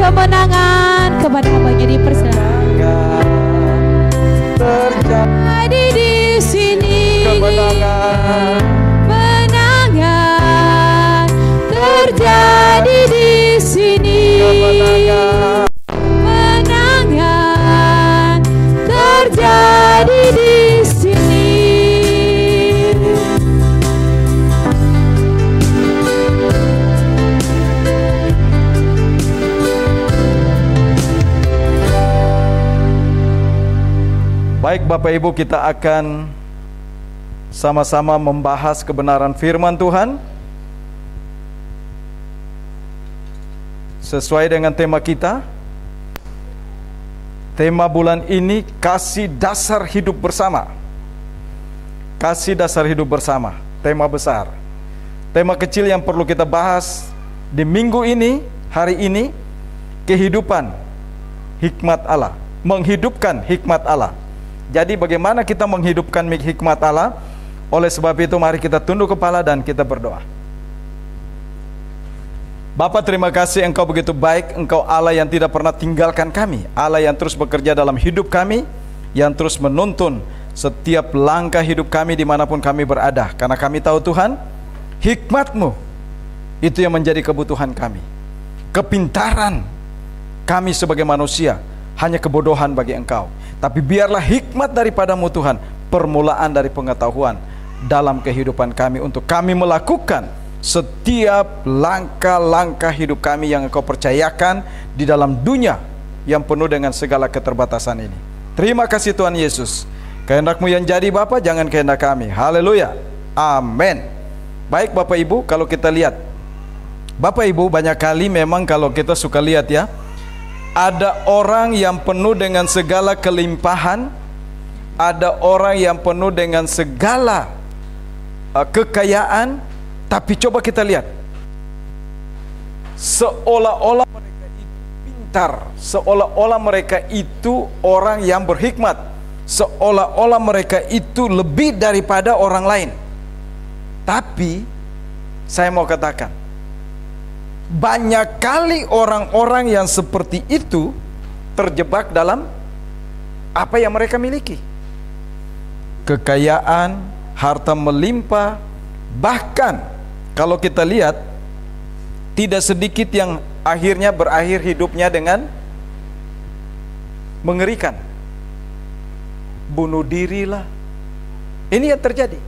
kemenangan kepada hamba-Nya, dipersilakan. Terjadi di sini kemenangan terjadi di sini, kemenangan terjadi di sini. Baik Bapak Ibu, kita akan sama-sama membahas kebenaran firman Tuhan sesuai dengan tema kita. Tema bulan ini, kasih dasar hidup bersama. Kasih dasar hidup bersama, tema besar. Tema kecil yang perlu kita bahas di minggu ini, hari ini, kehidupan hikmat Allah, menghidupkan hikmat Allah. Jadi bagaimana kita menghidupkan hikmat Allah? Oleh sebab itu mari kita tunduk kepala dan kita berdoa. Bapa, terima kasih Engkau begitu baik. Engkau Allah yang tidak pernah tinggalkan kami, Allah yang terus bekerja dalam hidup kami, yang terus menuntun setiap langkah hidup kami dimanapun kami berada. Karena kami tahu Tuhan, hikmat-Mu itu yang menjadi kebutuhan kami. Kepintaran kami sebagai manusia hanya kebodohan bagi Engkau. Tapi biarlah hikmat daripada-Mu Tuhan, permulaan dari pengetahuan dalam kehidupan kami, untuk kami melakukan setiap langkah-langkah hidup kami yang Engkau percayakan di dalam dunia yang penuh dengan segala keterbatasan ini. Terima kasih Tuhan Yesus. Kehendak-Mu yang jadi Bapa, jangan kehendak kami. Haleluya, amin. Baik Bapak Ibu, kalau kita lihat, Bapak Ibu, banyak kali memang kalau kita suka lihat ya, ada orang yang penuh dengan segala kelimpahan, ada orang yang penuh dengan segala kekayaan, tapi coba kita lihat, seolah-olah mereka itu pintar, seolah-olah mereka itu orang yang berhikmat, seolah-olah mereka itu lebih daripada orang lain. Tapi saya mau katakan, banyak kali orang-orang yang seperti itu terjebak dalam apa yang mereka miliki. Kekayaan, harta melimpah, bahkan kalau kita lihat, tidak sedikit yang akhirnya berakhir hidupnya dengan mengerikan. Bunuh dirilah. Ini yang terjadi.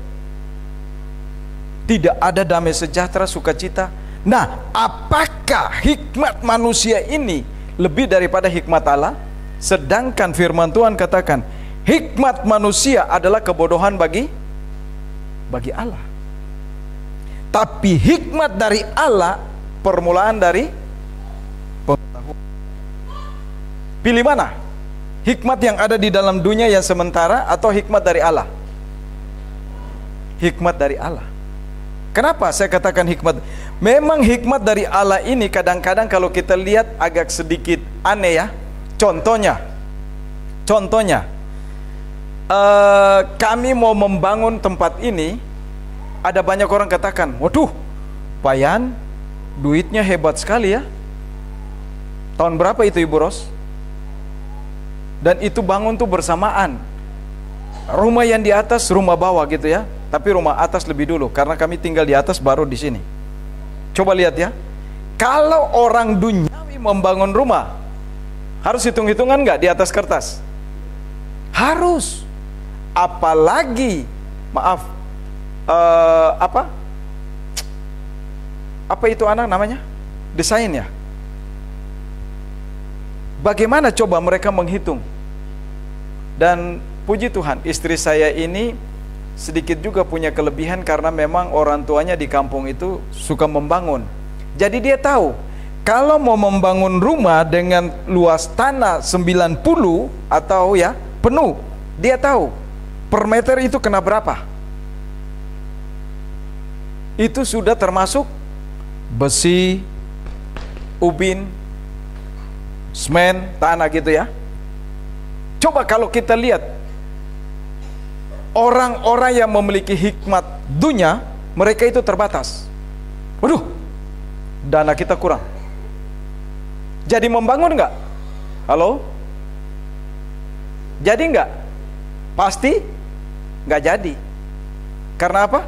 Tidak ada damai sejahtera, sukacita. Nah, apakah hikmat manusia ini lebih daripada hikmat Allah? Sedangkan firman Tuhan katakan, hikmat manusia adalah kebodohan bagi Allah. Tapi hikmat dari Allah, permulaan dari pengetahuan. Pilih mana? Hikmat yang ada di dalam dunia yang sementara atau hikmat dari Allah? Hikmat dari Allah. Kenapa saya katakan hikmat? Memang hikmat dari Allah ini kadang-kadang kalau kita lihat agak sedikit aneh ya. Contohnya, kami mau membangun tempat ini, ada banyak orang katakan, waduh, Pak Yan, duitnya hebat sekali ya. Tahun berapa itu Ibu Ros? Dan itu bangun tuh bersamaan. Rumah yang di atas, rumah bawah gitu ya. Tapi rumah atas lebih dulu, karena kami tinggal di atas baru di sini. Coba lihat ya, kalau orang duniawi membangun rumah, harus hitung-hitungan nggak di atas kertas? Harus. Apalagi, maaf, apa itu anak namanya? Desain ya. Bagaimana coba mereka menghitung? Dan puji Tuhan, istri saya ini sedikit juga punya kelebihan karena memang orang tuanya di kampung itu suka membangun. Jadi dia tahu kalau mau membangun rumah dengan luas tanah 90 atau ya penuh, dia tahu per meter itu kena berapa. Itu sudah termasuk besi, ubin, semen, tanah gitu ya. Coba kalau kita lihat orang-orang yang memiliki hikmat dunia, mereka itu terbatas. Waduh, dana kita kurang. Jadi membangun nggak? Halo? Jadi nggak? Pasti nggak jadi. Karena apa?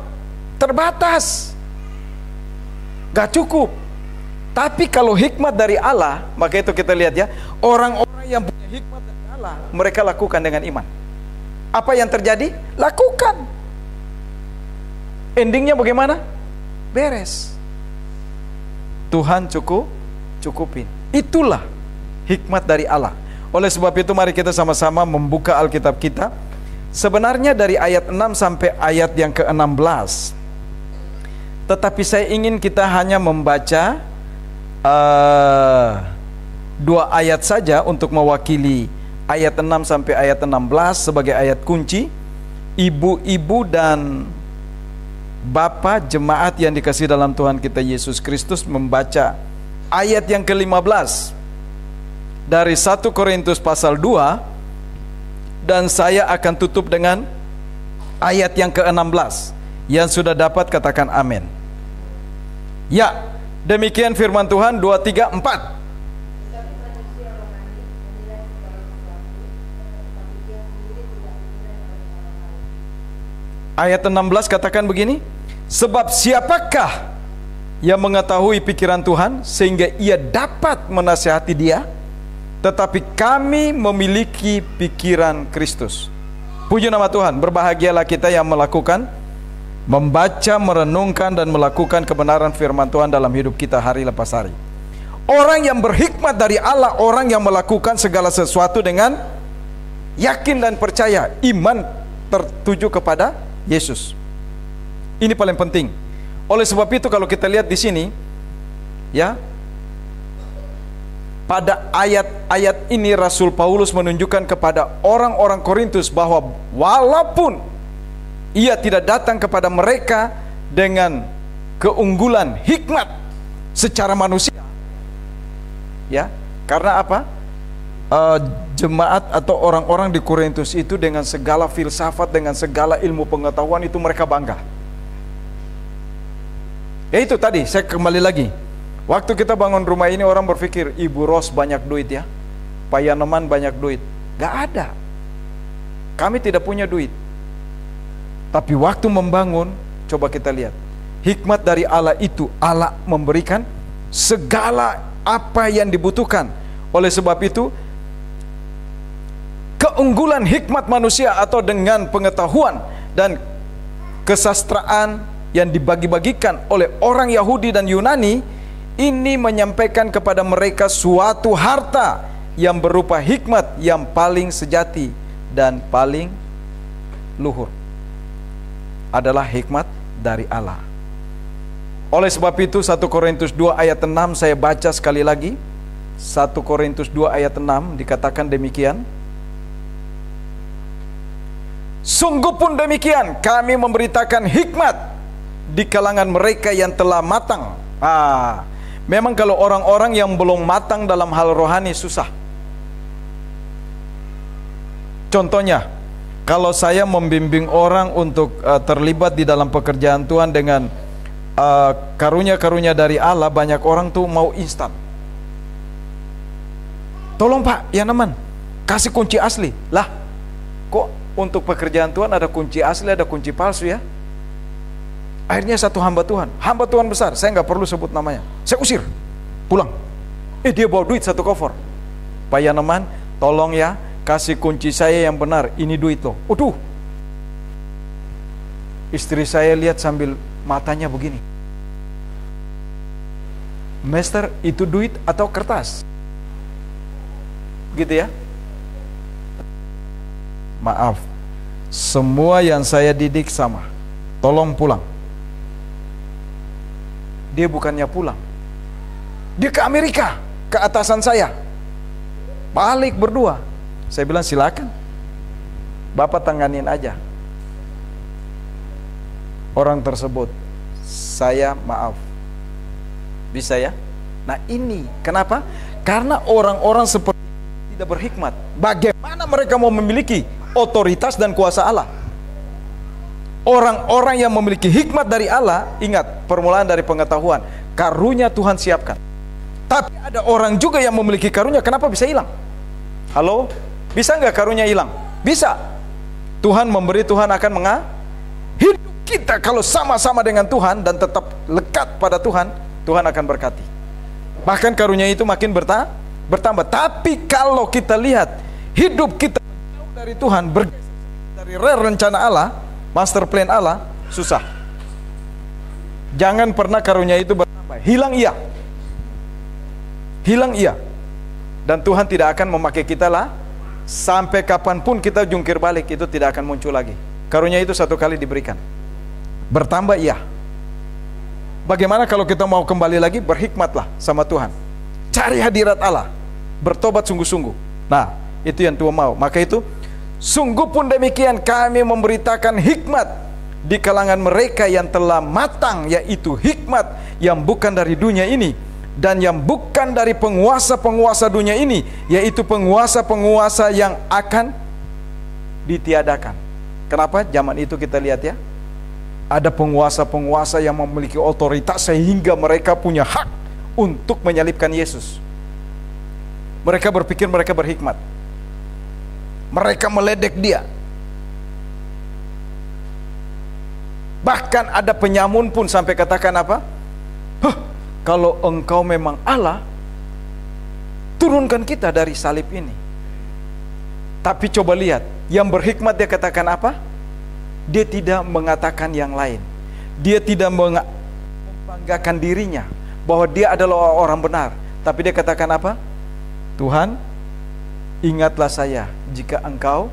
Terbatas, nggak cukup. Tapi kalau hikmat dari Allah, maka itu kita lihat ya, orang-orang yang punya hikmat dari Allah, mereka lakukan dengan iman. Apa yang terjadi? Lakukan. Endingnya bagaimana? Beres. Tuhan cukupin. Itulah hikmat dari Allah. Oleh sebab itu mari kita sama-sama membuka Alkitab kita. Sebenarnya dari ayat 6 sampai ayat yang ke-16. Tetapi saya ingin kita hanya membaca 2 ayat saja untuk mewakili ayat 6 sampai ayat 16 sebagai ayat kunci. Ibu-ibu dan bapak jemaat yang dikasihi dalam Tuhan kita Yesus Kristus membaca ayat yang ke-15 dari 1 Korintus pasal 2, dan saya akan tutup dengan ayat yang ke-16. Yang sudah dapat katakan amin. Ya, demikian firman Tuhan. 2, 3, 4. Ayat 16 katakan begini, sebab siapakah yang mengetahui pikiran Tuhan sehingga ia dapat menasihati dia? Tetapi kami memiliki pikiran Kristus. Puji nama Tuhan. Berbahagialah kita yang melakukan, membaca, merenungkan dan melakukan kebenaran firman Tuhan dalam hidup kita hari lepas hari. Orang yang berhikmat dari Allah, orang yang melakukan segala sesuatu dengan yakin dan percaya, iman tertuju kepada Yesus. Ini paling penting. Oleh sebab itu kalau kita lihat di sini, ya, pada ayat-ayat ini Rasul Paulus menunjukkan kepada orang-orang Korintus bahwa walaupun ia tidak datang kepada mereka dengan keunggulan hikmat secara manusia, ya, karena apa? Jemaat atau orang-orang di Korintus itu dengan segala filsafat, dengan segala ilmu pengetahuan itu mereka bangga. Ya itu tadi, saya kembali lagi. Waktu kita bangun rumah ini orang berpikir, Ibu Ros banyak duit ya, Pak Yaneman banyak duit. Gak ada. Kami tidak punya duit. Tapi waktu membangun, coba kita lihat. Hikmat dari Allah itu, Allah memberikan segala apa yang dibutuhkan. Oleh sebab itu, keunggulan hikmat manusia atau dengan pengetahuan dan kesastraan yang dibagi-bagikan oleh orang Yahudi dan Yunani, ini menyampaikan kepada mereka suatu harta yang berupa hikmat yang paling sejati dan paling luhur. Adalah hikmat dari Allah. Oleh sebab itu 1 Korintus 2 ayat 6 saya baca sekali lagi. 1 Korintus 2 ayat 6 dikatakan demikian. Sungguh pun demikian kami memberitakan hikmat di kalangan mereka yang telah matang. Memang kalau orang-orang yang belum matang dalam hal rohani susah. Contohnya, kalau saya membimbing orang untuk terlibat di dalam pekerjaan Tuhan dengan karunia-karunia dari Allah, banyak orang tuh mau instan. Tolong Pak, ya teman, kasih kunci asli. Lah, kok untuk pekerjaan Tuhan ada kunci asli, ada kunci palsu ya? Akhirnya satu hamba Tuhan besar, saya nggak perlu sebut namanya, saya usir, pulang. Dia bawa duit 1 kofor. Pak Yaneman, tolong ya, kasih kunci saya yang benar, ini duit loh. Istri saya lihat sambil matanya begini. Master, itu duit atau kertas? Gitu ya. Maaf, semua yang saya didik sama. Tolong pulang. Dia bukannya pulang, dia ke Amerika, ke atasan saya, balik berdua. Saya bilang silakan, Bapak tanganin aja orang tersebut. Saya maaf, bisa ya. Nah ini kenapa? Karena orang-orang seperti ini tidak berhikmat. Bagaimana mereka mau memiliki otoritas dan kuasa Allah? Orang-orang yang memiliki hikmat dari Allah, ingat, permulaan dari pengetahuan, karunia Tuhan siapkan. Tapi ada Ada orang juga yang memiliki karunia, kenapa bisa hilang? Halo? Bisa nggak karunia hilang? Bisa. Tuhan memberi, Tuhan akan hidup kita kalau sama-sama dengan Tuhan dan tetap lekat pada Tuhan, Tuhan akan berkati. Bahkan karunia itu makin bertambah. Tapi kalau kita lihat hidup kita jauh dari Tuhan, bergeser dari rencana Allah, master plan Allah, susah. Jangan pernah karunia itu bertambah. Hilang iya. Hilang iya. Dan Tuhan tidak akan memakai kita lah. Sampai kapanpun kita jungkir balik, itu tidak akan muncul lagi. Karunia itu satu kali diberikan. Bertambah iya. Bagaimana kalau kita mau kembali lagi? Berhikmatlah sama Tuhan. Cari hadirat Allah. Bertobat sungguh-sungguh. Nah, itu yang Tuhan mau. Maka itu, sungguh pun demikian kami memberitakan hikmat di kalangan mereka yang telah matang, yaitu hikmat yang bukan dari dunia ini dan yang bukan dari penguasa-penguasa dunia ini, yaitu penguasa-penguasa yang akan ditiadakan. Kenapa? Zaman itu kita lihat ya, ada penguasa-penguasa yang memiliki otoritas sehingga mereka punya hak untuk menyalibkan Yesus. Mereka berpikir mereka berhikmat. Mereka meledek dia. Bahkan ada penyamun pun sampai katakan apa? Kalau engkau memang Allah, turunkan kita dari salib ini. Tapi coba lihat, yang berhikmat dia katakan apa? Dia tidak mengatakan yang lain. Dia tidak membanggakan dirinya bahwa dia adalah orang benar. Tapi dia katakan apa? Tuhan, ingatlah saya jika engkau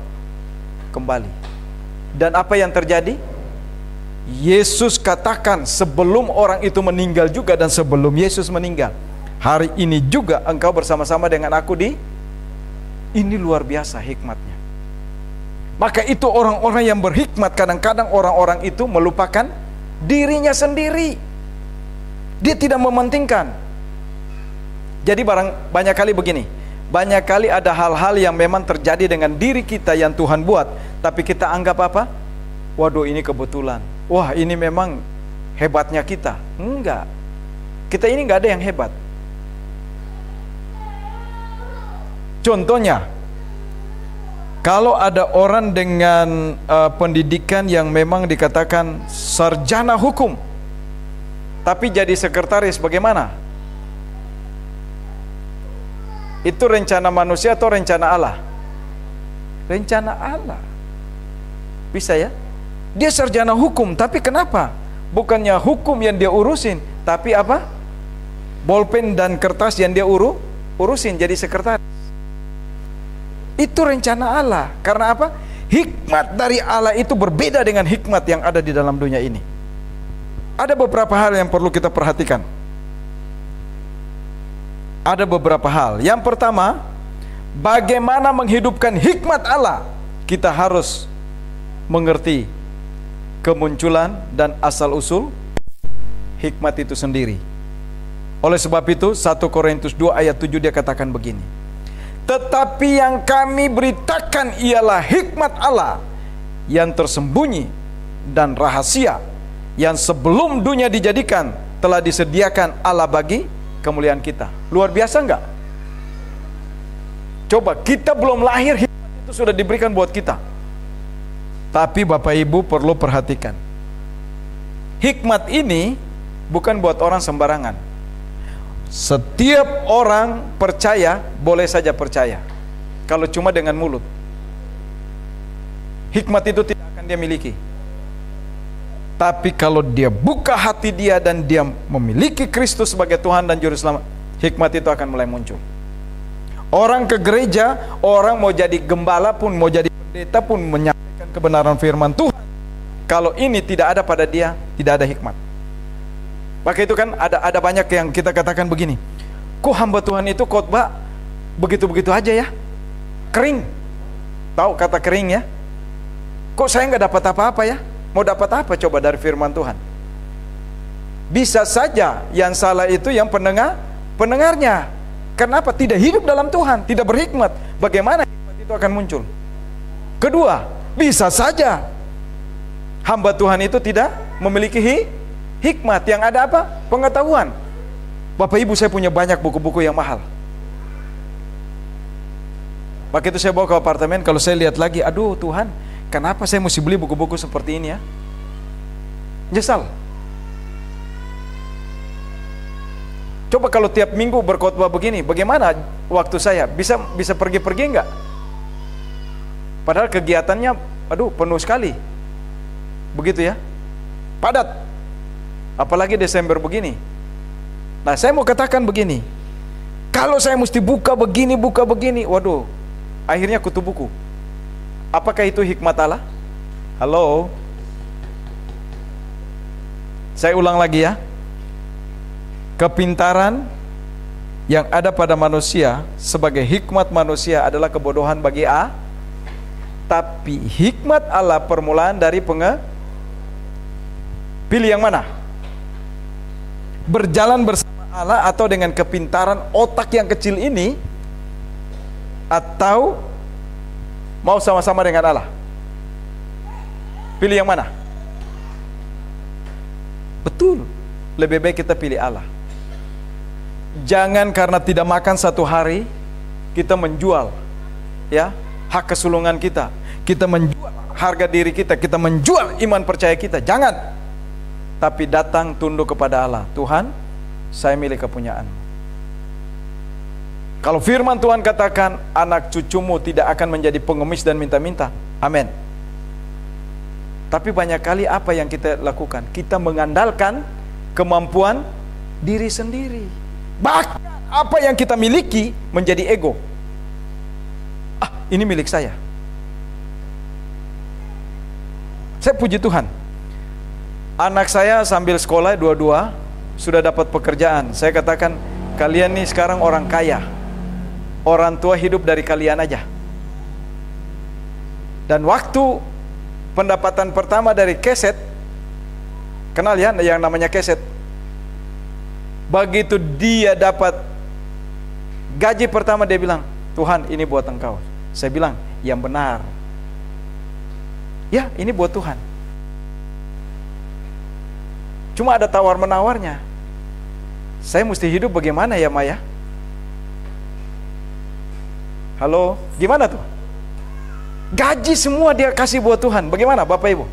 kembali. Dan apa yang terjadi? Yesus katakan sebelum orang itu meninggal juga, dan sebelum Yesus meninggal, hari ini juga engkau bersama-sama dengan aku di. Ini luar biasa hikmatnya. Maka itu orang-orang yang berhikmat, kadang-kadang orang-orang itu melupakan dirinya sendiri. Dia tidak mementingkan. Jadi banyak kali begini, banyak kali ada hal-hal yang memang terjadi dengan diri kita yang Tuhan buat, tapi kita anggap apa? Waduh, ini kebetulan. Wah, ini memang hebatnya kita. Enggak. Kita ini enggak ada yang hebat. Contohnya, kalau ada orang dengan pendidikan yang memang dikatakan sarjana hukum, tapi jadi sekretaris, bagaimana? Itu rencana manusia atau rencana Allah? Rencana Allah. Bisa ya? Dia sarjana hukum, tapi kenapa? Bukannya hukum yang dia urusin, tapi apa? Bolpen dan kertas yang dia urusin jadi sekretaris. Itu rencana Allah. Karena apa? Hikmat dari Allah itu berbeda dengan hikmat yang ada di dalam dunia ini. Ada beberapa hal yang perlu kita perhatikan. Ada beberapa hal. Yang pertama, bagaimana menghidupkan hikmat Allah? Kita harus mengerti kemunculan dan asal-usul hikmat itu sendiri. Oleh sebab itu 1 Korintus 2 ayat 7 dia katakan begini, tetapi yang kami beritakan ialah hikmat Allah yang tersembunyi dan rahasia, yang sebelum dunia dijadikan telah disediakan Allah bagi kemuliaan kita. Luar biasa enggak? Coba, kita belum lahir, hikmat itu sudah diberikan buat kita. Tapi Bapak Ibu perlu perhatikan, hikmat ini bukan buat orang sembarangan. Setiap orang percaya, boleh saja percaya, kalau cuma dengan mulut. Hikmat itu tidak akan dia miliki. Tapi kalau dia buka hati dia dan dia memiliki Kristus sebagai Tuhan dan Juru Selamat, hikmat itu akan mulai muncul. Orang ke gereja, orang mau jadi gembala pun, mau jadi pendeta pun, menyampaikan kebenaran firman Tuhan, kalau ini tidak ada pada dia, tidak ada hikmat. Maka itu kan ada banyak yang kita katakan begini, kok hamba Tuhan itu khotbah begitu-begitu aja ya, kering. Tahu kata kering ya? Kok saya nggak dapat apa-apa ya? Mau dapat apa coba dari firman Tuhan? Bisa saja yang salah itu yang pendengarnya. Kenapa? Tidak hidup dalam Tuhan, tidak berhikmat. Bagaimana hikmat itu akan muncul? Kedua, bisa saja hamba Tuhan itu tidak memiliki hikmat. Yang ada apa? Pengetahuan. Bapak Ibu, saya punya banyak buku-buku yang mahal. Begitu saya bawa ke apartemen, kalau saya lihat lagi, aduh Tuhan, kenapa saya mesti beli buku-buku seperti ini ya? Nyesal. Coba kalau tiap minggu berkhotbah begini, bagaimana waktu saya? Bisa pergi-pergi enggak? Padahal kegiatannya, aduh, penuh sekali. Begitu ya? Padat. Apalagi Desember begini. Nah, saya mau katakan begini. Kalau saya mesti buka begini, waduh, akhirnya kutu buku. Apakah itu hikmat Allah? Halo? Saya ulang lagi ya. Kepintaran yang ada pada manusia sebagai hikmat manusia adalah kebodohan bagi A. Tapi hikmat Allah permulaan dari pilih yang mana? Berjalan bersama Allah atau dengan kepintaran otak yang kecil ini, atau mau sama-sama dengan Allah? Pilih yang mana? Betul, lebih baik kita pilih Allah. Jangan karena tidak makan satu hari kita menjual ya hak kesulungan kita, kita menjual harga diri kita, kita menjual iman percaya kita. Jangan. Tapi datang tunduk kepada Allah. Tuhan, saya milik kepunyaanmu. Kalau firman Tuhan katakan anak cucumu tidak akan menjadi pengemis dan minta-minta, amin. Tapi banyak kali apa yang kita lakukan? Kita mengandalkan kemampuan diri sendiri. Bahkan apa yang kita miliki menjadi ego. Ah, ini milik saya. Saya puji Tuhan. Anak saya sambil sekolah dua-dua sudah dapat pekerjaan. Saya katakan, kalian nih sekarang orang kaya. Orang tua hidup dari kalian aja. Dan waktu pendapatan pertama dari keset, kenal ya yang namanya keset? Begitu dia dapat gaji pertama, dia bilang, Tuhan, ini buat engkau. Saya bilang, yang benar. Ya, ini buat Tuhan. Cuma ada tawar-menawarnya. Saya mesti hidup bagaimana ya, Maya? Halo, gimana tuh? Gaji semua dia kasih buat Tuhan. Bagaimana Bapak Ibu?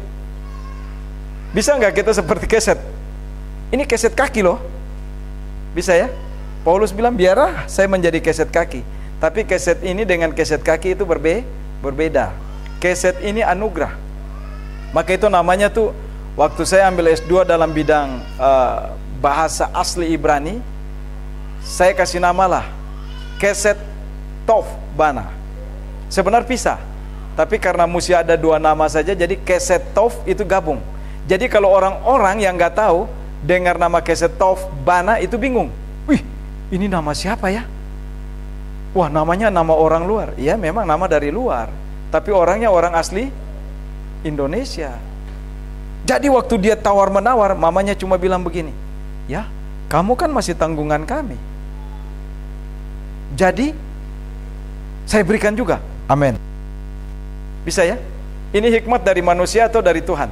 Bisa nggak kita seperti keset? Ini keset kaki loh. Bisa ya? Paulus bilang, biarlah saya menjadi keset kaki. Tapi keset ini dengan keset kaki itu berbeda. Keset ini anugerah. Maka itu namanya tuh, waktu saya ambil S2 dalam bidang bahasa asli Ibrani, saya kasih nama lah keset Tov Bana. Sebenarnya pisah, tapi karena mesti ada dua nama saja, jadi keset Tov itu gabung. Jadi kalau orang-orang yang nggak tahu dengar nama keset Tov Bana itu bingung. Wih, ini nama siapa ya? Wah, namanya nama orang luar. Iya, memang nama dari luar, tapi orangnya orang asli Indonesia. Jadi waktu dia tawar-menawar, mamanya cuma bilang begini, ya, kamu kan masih tanggungan kami, jadi saya berikan juga. Amin. Bisa ya? Ini hikmat dari manusia atau dari Tuhan?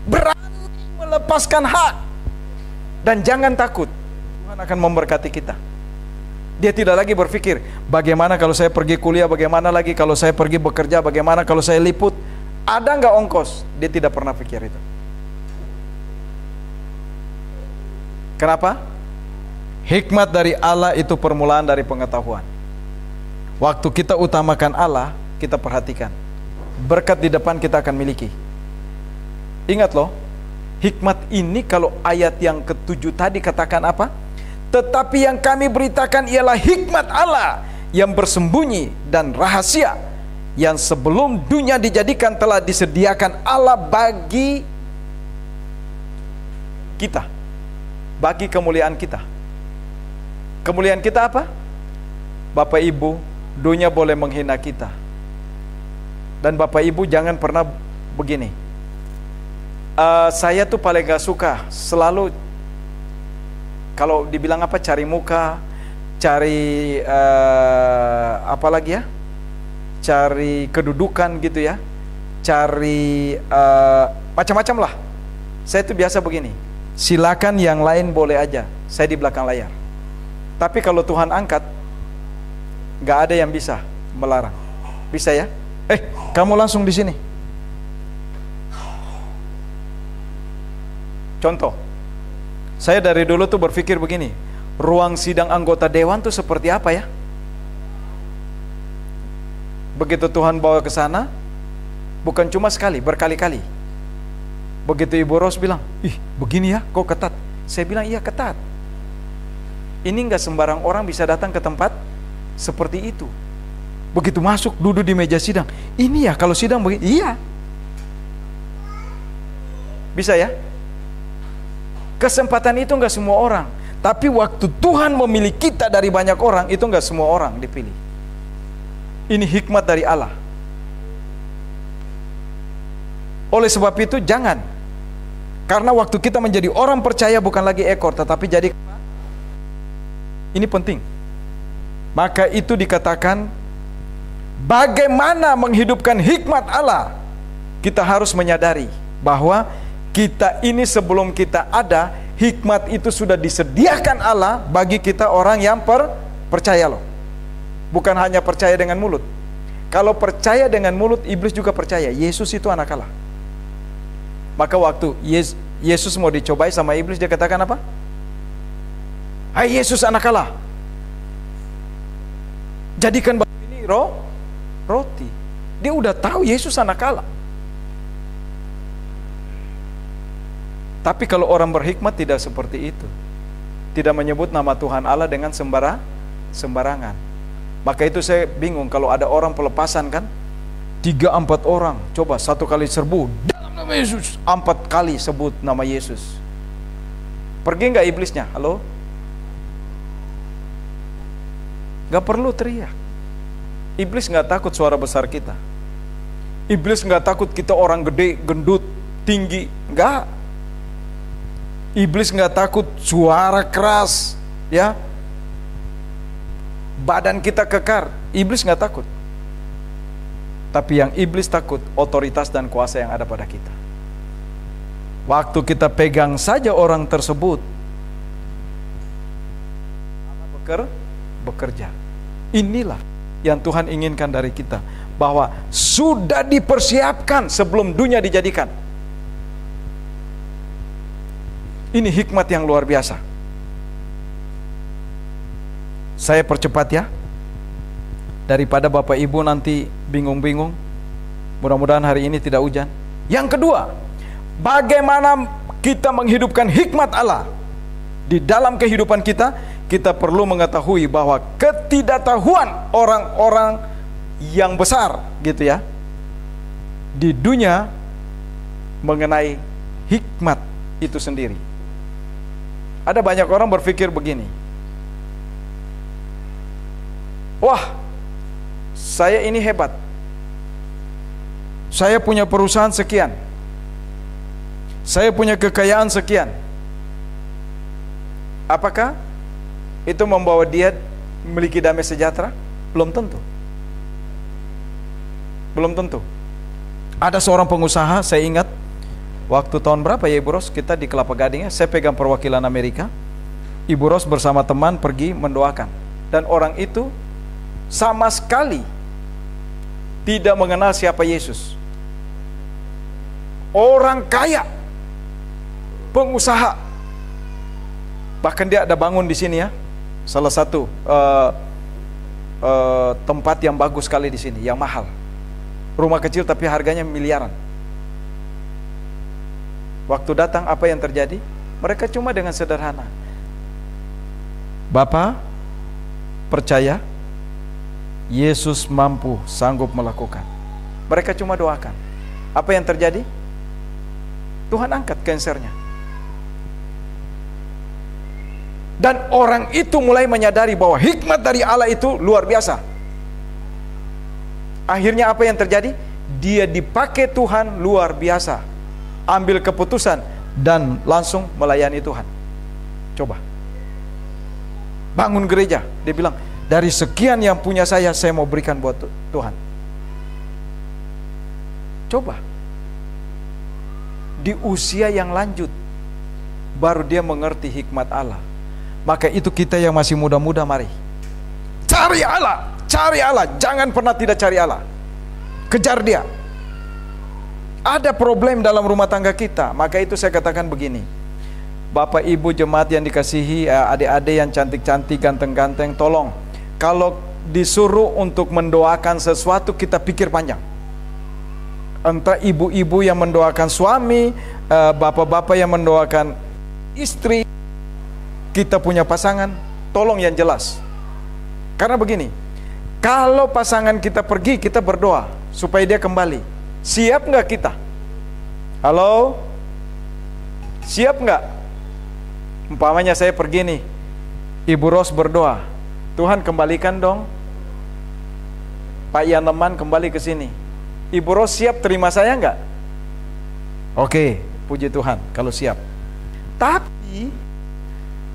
Berani melepaskan hak. Dan jangan takut, Tuhan akan memberkati kita. Dia tidak lagi berpikir, bagaimana kalau saya pergi kuliah, bagaimana lagi kalau saya pergi bekerja, bagaimana kalau saya liput, ada nggak ongkos? Dia tidak pernah pikir itu. Kenapa? Hikmat dari Allah itu permulaan dari pengetahuan. Waktu kita utamakan Allah, kita perhatikan, berkat di depan kita akan miliki. Ingat loh, hikmat ini kalau ayat yang ke-7 tadi katakan apa? Tetapi yang kami beritakan ialah hikmat Allah yang bersembunyi dan rahasia, yang sebelum dunia dijadikan telah disediakan Allah bagi kita, bagi kemuliaan kita. Kemuliaan kita apa? Bapak Ibu, dunia boleh menghina kita. Dan Bapak Ibu jangan pernah begini, saya tuh paling gak suka selalu kalau dibilang apa, cari muka, cari apa lagi ya, cari kedudukan gitu ya, cari macam-macam lah. Saya tuh biasa begini, silakan, yang lain boleh aja, saya di belakang layar. Tapi kalau Tuhan angkat, nggak ada yang bisa melarang. Bisa ya? Kamu langsung di sini. Contoh, saya dari dulu tuh berpikir begini, ruang sidang anggota dewan tuh seperti apa ya? Begitu Tuhan bawa ke sana, bukan cuma sekali, berkali-kali. Begitu Ibu Ros bilang, begini ya, kok ketat? Saya bilang, iya ketat. Ini nggak sembarang orang bisa datang ke tempat seperti itu. Begitu masuk, duduk di meja sidang, ini ya kalau sidang begini, iya. Bisa ya? Kesempatan itu nggak semua orang. Tapi waktu Tuhan memilih kita dari banyak orang, itu nggak semua orang dipilih. Ini hikmat dari Allah. Oleh sebab itu jangan. Karena waktu kita menjadi orang percaya bukan lagi ekor, tetapi jadi. Ini penting. Maka itu dikatakan, bagaimana menghidupkan hikmat Allah. Kita harus menyadari bahwa kita ini sebelum kita ada, hikmat itu sudah disediakan Allah bagi kita orang yang percaya loh. Bukan hanya percaya dengan mulut. Kalau percaya dengan mulut, iblis juga percaya Yesus itu anak Allah. Maka waktu Yesus mau dicobai sama iblis, dia katakan apa? Hai Yesus anak Allah, jadikan batu ini roti. Dia udah tahu Yesus anak Allah. Tapi kalau orang berhikmat tidak seperti itu. Tidak menyebut nama Tuhan Allah dengan sembarangan. Maka itu saya bingung kalau ada orang pelepasan kan, 3-4 orang, coba satu kali serbu dalam nama Yesus, 4 kali sebut nama Yesus. Pergi nggak iblisnya? Halo? Nggak perlu teriak. Iblis nggak takut suara besar kita. Iblis nggak takut kita orang gede, gendut, tinggi. Nggak. Iblis nggak takut suara keras, ya. Badan kita kekar. Iblis nggak takut. Tapi yang iblis takut, otoritas dan kuasa yang ada pada kita. Waktu kita pegang saja orang tersebut, bekerja. Inilah yang Tuhan inginkan dari kita, bahwa sudah dipersiapkan sebelum dunia dijadikan. Ini hikmat yang luar biasa. Saya percepat ya, daripada Bapak Ibu nanti bingung-bingung. Mudah-mudahan hari ini tidak hujan. Yang kedua, bagaimana kita menghidupkan hikmat Allah di dalam kehidupan kita? Kita perlu mengetahui bahwa ketidaktahuan orang-orang yang besar gitu ya di dunia mengenai hikmat itu sendiri. Ada banyak orang berpikir begini, wah, saya ini hebat, saya punya perusahaan sekian, saya punya kekayaan sekian. Apakah itu membawa dia memiliki damai sejahtera? Belum tentu. Belum tentu. Ada seorang pengusaha, saya ingat waktu tahun berapa ya Ibu Ros, kita di Kelapa Gading ya, saya pegang perwakilan Amerika. Ibu Ros bersama teman pergi mendoakan, dan orang itu sama sekali tidak mengenal siapa Yesus. Orang kaya, pengusaha, bahkan dia ada bangun di sini ya, salah satu tempat yang bagus sekali di sini, yang mahal. Rumah kecil tapi harganya miliaran. Waktu datang apa yang terjadi? Mereka cuma dengan sederhana, Bapak percaya Yesus mampu, sanggup melakukan. Mereka cuma doakan. Apa yang terjadi? Tuhan angkat kansernya. Dan orang itu mulai menyadari bahwa hikmat dari Allah itu luar biasa. Akhirnya apa yang terjadi? Dia dipakai Tuhan luar biasa. Ambil keputusan dan langsung melayani Tuhan. Coba. Bangun gereja. Dia bilang, dari sekian yang punya saya mau berikan buat Tuhan. Coba. Di usia yang lanjut, baru dia mengerti hikmat Allah. Maka itu kita yang masih muda-muda, mari cari Allah, cari Allah. Jangan pernah tidak cari Allah. Kejar dia. Ada problem dalam rumah tangga kita, maka itu saya katakan begini, Bapak Ibu jemaat yang dikasihi, adik-adik yang cantik-cantik, ganteng-ganteng, tolong, kalau disuruh untuk mendoakan sesuatu, kita pikir panjang. Entah ibu-ibu yang mendoakan suami, bapak-bapak yang mendoakan istri, kita punya pasangan, tolong yang jelas. Karena begini, kalau pasangan kita pergi, kita berdoa supaya dia kembali. Siap nggak kita? Halo? Siap nggak? Umpamanya saya pergi nih, Ibu Ros berdoa, Tuhan kembalikan dong Pak Yaneman kembali ke sini. Ibu Ros siap terima saya nggak? Oke, puji Tuhan kalau siap. Tapi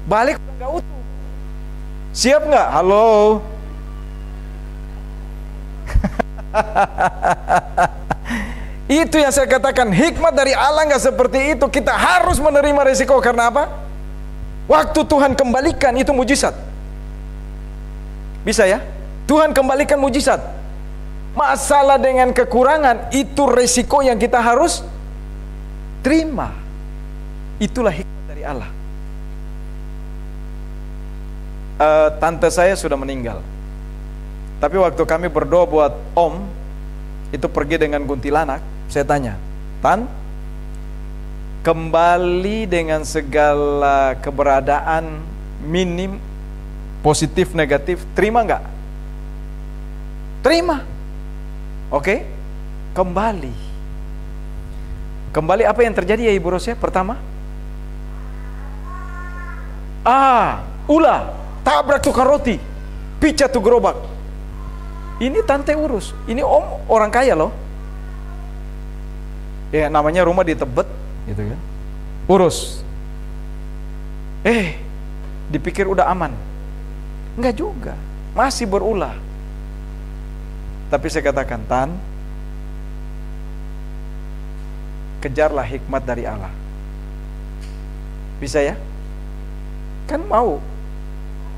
balik nggak utuh. Siap nggak? Halo? Itu yang saya katakan, hikmat dari Allah nggak seperti itu. Kita harus menerima resiko. Karena apa? Waktu Tuhan kembalikan itu mujizat. Bisa ya? Tuhan kembalikan mujizat. Masalah dengan kekurangan itu resiko yang kita harus terima. Itulah hikmat dari Allah. Tante saya sudah meninggal, tapi waktu kami berdoa buat Om itu pergi dengan kuntilanak, saya tanya, Tan, kembali dengan segala keberadaan minim, positif, negatif, terima nggak? Terima. Oke, kembali. Kembali apa yang terjadi ya Ibu Rosia? Pertama, ulah tabrak tukang roti, picat tuh gerobak. Ini tante urus, ini Om orang kaya loh. Ya namanya rumah di Tebet, gitu kan. Urus. Dipikir udah aman. Enggak juga, masih berulah. Tapi saya katakan, Tan, kejarlah hikmat dari Allah. Bisa ya? Kan mau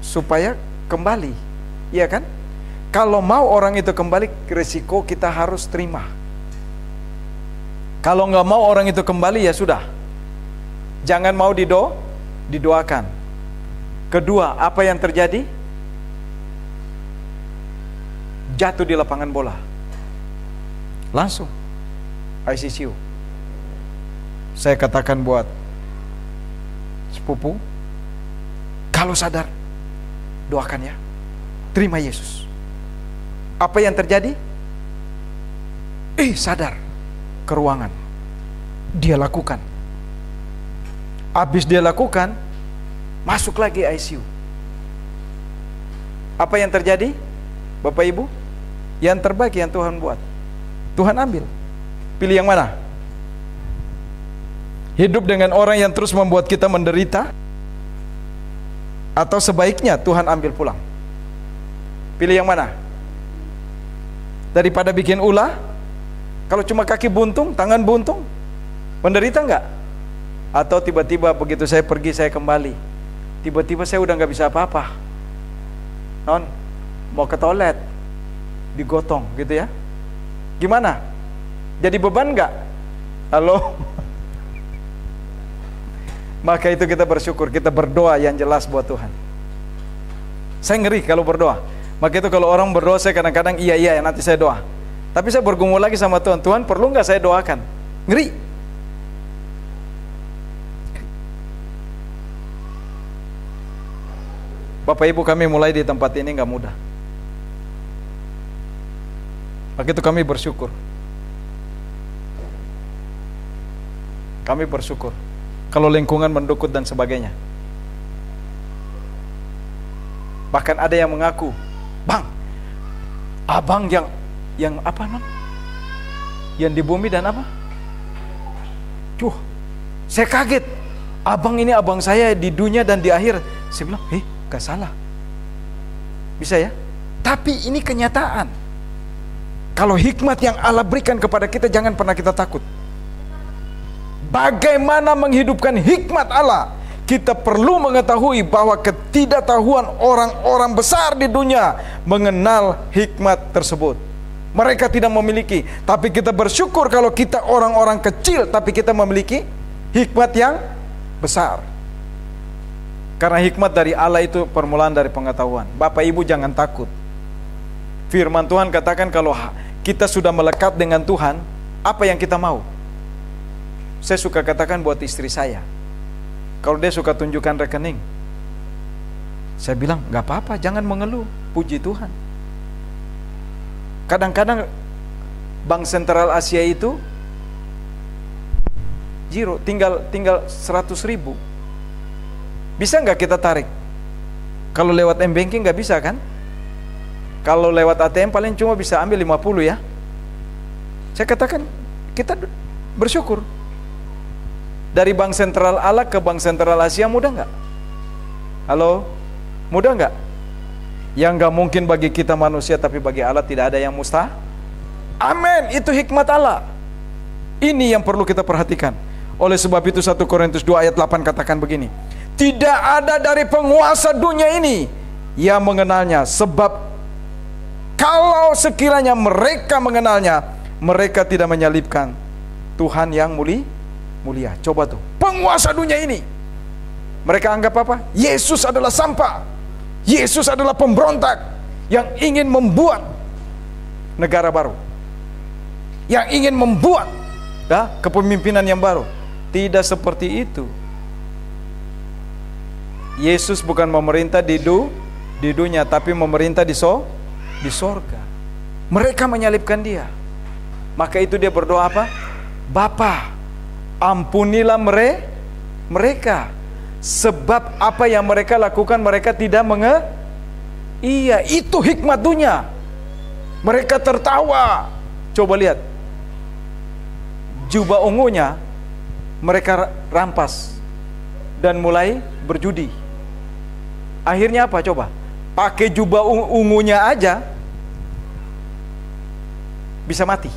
supaya kembali, iya kan? Kalau mau orang itu kembali, risiko kita harus terima. Kalau nggak mau orang itu kembali, ya sudah, jangan mau didoakan. Kedua, apa yang terjadi? Jatuh di lapangan bola, langsung ICU. Saya katakan buat sepupu, kalau sadar, doakan ya, terima Yesus. Apa yang terjadi? Sadar, ke ruangan, dia lakukan. Habis dia lakukan, masuk lagi ICU. Apa yang terjadi, Bapak Ibu? Yang terbaik yang Tuhan buat, Tuhan ambil. Pilih yang mana? Hidup dengan orang yang terus membuat kita menderita, atau sebaiknya Tuhan ambil pulang? Pilih yang mana? Daripada bikin ulah, kalau cuma kaki buntung, tangan buntung, menderita enggak? Atau tiba-tiba begitu saya pergi, saya kembali, tiba-tiba saya udah nggak bisa apa-apa, non, mau ke toilet, digotong gitu ya, gimana? Jadi beban nggak? Halo? Maka itu kita bersyukur, kita berdoa yang jelas buat Tuhan. Saya ngeri kalau berdoa. Maka itu kalau orang berdoa, saya kadang-kadang iya nanti saya doa. Tapi saya bergumul lagi sama Tuhan, Tuhan perlu nggak saya doakan? Ngeri. Bapak Ibu, kami mulai di tempat ini nggak mudah. Maka itu kami bersyukur. Kami bersyukur kalau lingkungan mendukung dan sebagainya. Bahkan ada yang mengaku, Bang, abang yang apa non? Yang di bumi dan apa? Saya kaget. Abang ini abang saya di dunia dan di akhir. Saya bilang, gak salah. Bisa ya? Tapi ini kenyataan. Kalau hikmat yang Allah berikan kepada kita, jangan pernah kita takut. bagaimana menghidupkan hikmat Allah, kita perlu mengetahui bahwa ketidaktahuan orang-orang besar di dunia mengenal hikmat tersebut. Mereka tidak memiliki, tapi kita bersyukur kalau kita orang-orang kecil, tapi kita memiliki hikmat yang besar. Karena hikmat dari Allah itu permulaan dari pengetahuan. Bapak Ibu jangan takut. Firman Tuhan katakan kalau kita sudah melekat dengan Tuhan, apa yang kita mau? Saya suka katakan buat istri saya, kalau dia suka tunjukkan rekening, saya bilang gak apa-apa, jangan mengeluh, puji Tuhan. Kadang-kadang Bank Sentral Asia itu zero, tinggal 100.000. Bisa nggak kita tarik? Kalau lewat M-Banking nggak bisa kan? Kalau lewat ATM paling cuma bisa ambil 50 ya. Saya katakan kita bersyukur. Dari Bank Sentral Allah ke Bank Sentral Asia mudah nggak? Halo? Mudah nggak? Yang nggak mungkin bagi kita manusia, tapi bagi Allah tidak ada yang mustahil. Amin, itu hikmat Allah. Ini yang perlu kita perhatikan. Oleh sebab itu 1 Korintus 2 ayat 8 katakan begini, tidak ada dari penguasa dunia ini yang mengenalnya, sebab kalau sekiranya mereka mengenalnya, mereka tidak menyalibkan Tuhan yang mulia. Coba tuh, penguasa dunia ini, mereka anggap apa? Yesus adalah sampah, Yesus adalah pemberontak yang ingin membuat negara baru, yang ingin membuat kepemimpinan yang baru. Tidak seperti itu. Yesus bukan memerintah di dunia, tapi memerintah di sorga. Mereka menyalibkan dia. Maka itu dia berdoa apa? Bapa, ampunilah mereka, sebab apa yang mereka lakukan mereka tidak Iya, itu hikmat dunia. Mereka tertawa. Coba lihat, jubah ungunya mereka rampas dan mulai berjudi. Akhirnya apa coba? Pakai jubah ungunya aja bisa mati.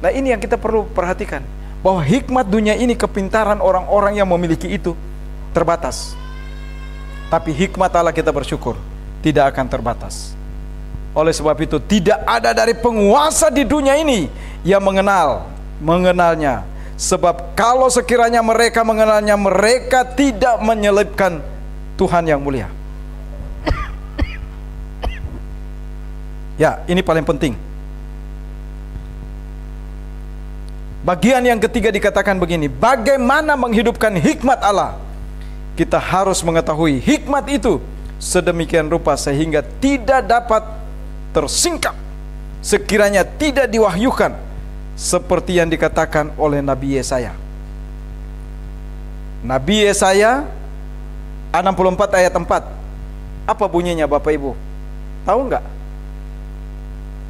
Nah, ini yang kita perlu perhatikan, bahwa hikmat dunia ini, kepintaran orang-orang yang memiliki itu terbatas. Tapi hikmat Allah, kita bersyukur, tidak akan terbatas. Oleh sebab itu tidak ada dari penguasa di dunia ini yang mengenalnya. Sebab kalau sekiranya mereka mengenalnya, mereka tidak menyelipkan Tuhan yang mulia. Ya, ini paling penting. Bagian yang ketiga dikatakan begini, bagaimana menghidupkan hikmat Allah? Kita harus mengetahui hikmat itu sedemikian rupa sehingga tidak dapat tersingkap sekiranya tidak diwahyukan, seperti yang dikatakan oleh Nabi Yesaya. Nabi Yesaya 64 ayat 4. Apa bunyinya Bapak Ibu? Tahu nggak?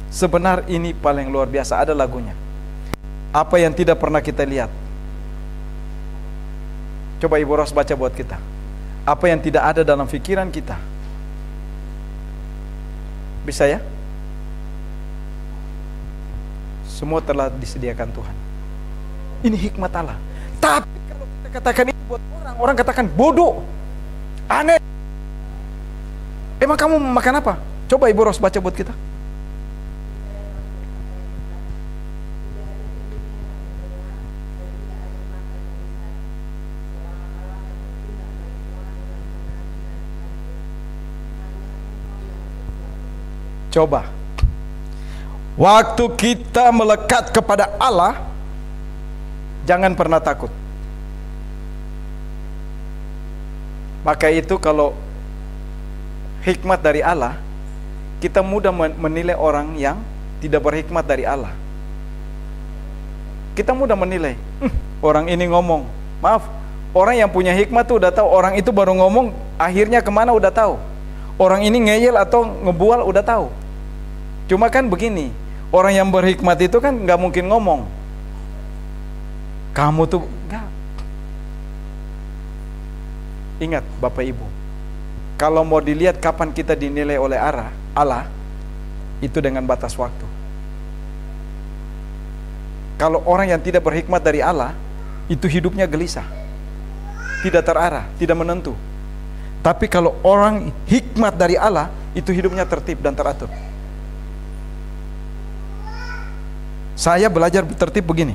Sebenar ini paling luar biasa, ada lagunya. Apa yang tidak pernah kita lihat. Coba Ibu Ros baca buat kita. Apa yang tidak ada dalam pikiran kita. Bisa ya? Semua telah disediakan Tuhan. Ini hikmat Allah. Tapi kalau kita katakan ini buat orang katakan bodoh, aneh. Emang kamu makan apa? Coba Ibu Ros baca buat kita. Coba, waktu kita melekat kepada Allah, jangan pernah takut. Maka itu kalau hikmat dari Allah, kita mudah menilai orang yang tidak berhikmat dari Allah. Kita mudah menilai, orang ini ngomong, maaf, orang yang punya hikmat tuh udah tahu, orang itu baru ngomong, akhirnya kemana udah tahu. Orang ini ngeyel atau ngebual udah tahu. Cuma kan begini, orang yang berhikmat itu kan nggak mungkin ngomong, kamu tuh nggak. Ingat Bapak Ibu, kalau mau dilihat kapan kita dinilai oleh Allah, itu dengan batas waktu. Kalau orang yang tidak berhikmat dari Allah, itu hidupnya gelisah, tidak terarah, tidak menentu. Tapi kalau orang hikmat dari Allah, itu hidupnya tertib dan teratur. Saya belajar tertib begini.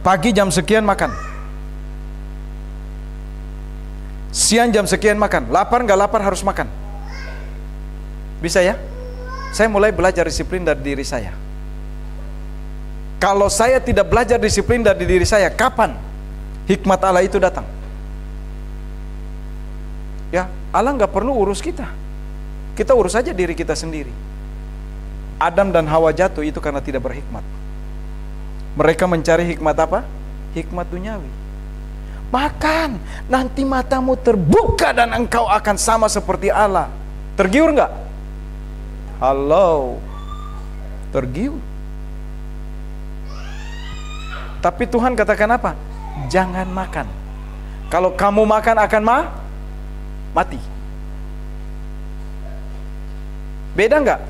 Pagi jam sekian makan, siang jam sekian makan. Lapar nggak lapar harus makan. Bisa ya? Saya mulai belajar disiplin dari diri saya. Kalau saya tidak belajar disiplin dari diri saya, kapan hikmat Allah itu datang? Ya, Allah nggak perlu urus kita. Kita urus saja diri kita sendiri. Adam dan Hawa jatuh itu karena tidak berhikmat. Mereka mencari hikmat apa? Hikmat duniawi. Makan, nanti matamu terbuka dan engkau akan sama seperti Allah. Tergiur nggak? Halo, tergiur. Tapi Tuhan katakan apa? Jangan makan. Kalau kamu makan akan mati. Beda nggak?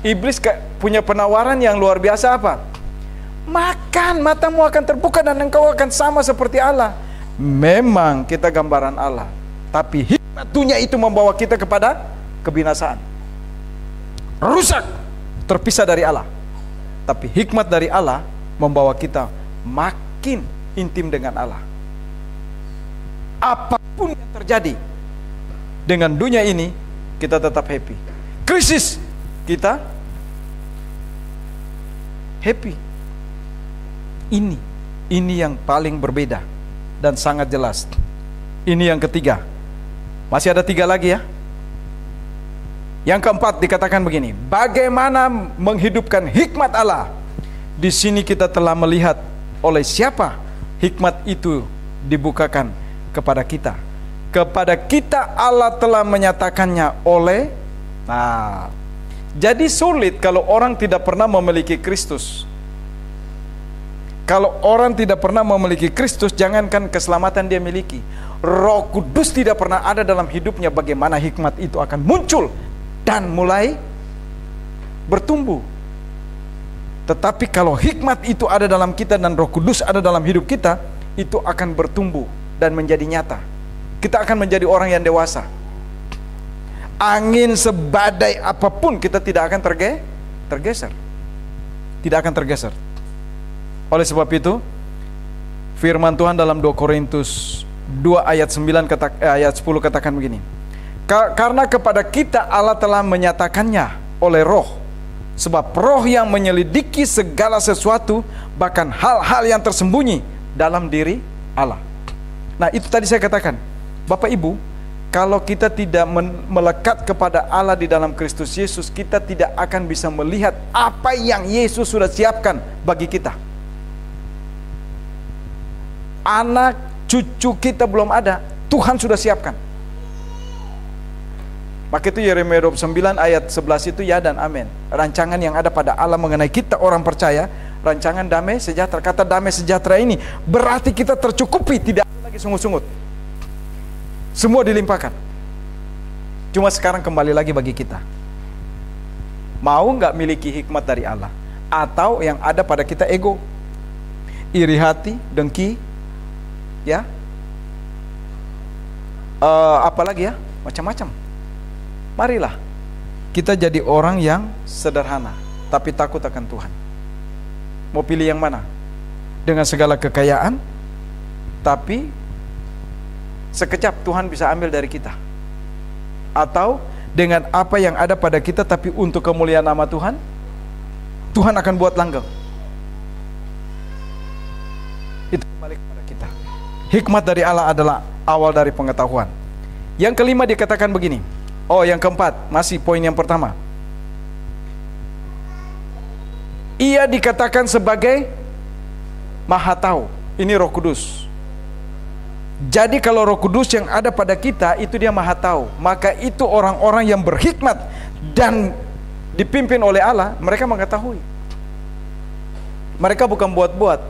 Iblis punya penawaran yang luar biasa apa? Makan, matamu akan terbuka dan engkau akan sama seperti Allah. Memang kita gambaran Allah, tapi hikmat dunia itu membawa kita kepada kebinasaan. Rusak, terpisah dari Allah. Tapi hikmat dari Allah membawa kita makin intim dengan Allah. Apapun yang terjadi dengan dunia ini, kita tetap happy. Krisis, kita happy. Ini yang paling berbeda dan sangat jelas. Ini yang ketiga. Masih ada 3 lagi ya. Yang keempat dikatakan begini, bagaimana menghidupkan hikmat Allah? Di sini kita telah melihat oleh siapa hikmat itu dibukakan kepada kita. Kepada kita Allah telah menyatakannya oleh. Nah, jadi sulit kalau orang tidak pernah memiliki Kristus. Kalau orang tidak pernah memiliki Kristus, jangankan keselamatan dia miliki, Roh Kudus tidak pernah ada dalam hidupnya, bagaimana hikmat itu akan muncul dan mulai bertumbuh. Tetapi kalau hikmat itu ada dalam kita dan Roh Kudus ada dalam hidup kita, itu akan bertumbuh dan menjadi nyata. Kita akan menjadi orang yang dewasa. Angin sebadai apapun kita tidak akan tergeser. Tidak akan tergeser. Oleh sebab itu, firman Tuhan dalam 2 Korintus 2 ayat 9 ayat 10 katakan begini. Karena kepada kita Allah telah menyatakannya oleh Roh, sebab Roh yang menyelidiki segala sesuatu, bahkan hal-hal yang tersembunyi dalam diri Allah. Nah, itu tadi saya katakan, Bapak Ibu, kalau kita tidak melekat kepada Allah di dalam Kristus Yesus, kita tidak akan bisa melihat apa yang Yesus sudah siapkan bagi kita. Anak cucu kita belum ada, Tuhan sudah siapkan. Maka itu Yeremia 29 ayat 11 itu ya dan amin. Rancangan yang ada pada Allah mengenai kita orang percaya, rancangan damai sejahtera. Kata damai sejahtera ini berarti kita tercukupi, tidak ada lagi sungut-sungut. Semua dilimpahkan. Cuma sekarang kembali lagi bagi kita, mau nggak miliki hikmat dari Allah, atau yang ada pada kita ego, iri hati, dengki, ya, apalagi ya, macam-macam. Marilah kita jadi orang yang sederhana tapi takut akan Tuhan. Mau pilih yang mana? Dengan segala kekayaan tapi sekejap Tuhan bisa ambil dari kita, atau dengan apa yang ada pada kita tapi untuk kemuliaan nama Tuhan, Tuhan akan buat langgeng. Itu kembali kepada kita. Hikmat dari Allah adalah awal dari pengetahuan. Yang kelima dikatakan begini. Yang keempat, masih poin yang pertama. Ia dikatakan sebagai Maha Tahu. Ini Roh Kudus. Jadi kalau Roh Kudus yang ada pada kita itu dia Maha Tahu, maka itu orang-orang yang berhikmat dan dipimpin oleh Allah, mereka mengetahui. Mereka bukan buat-buat.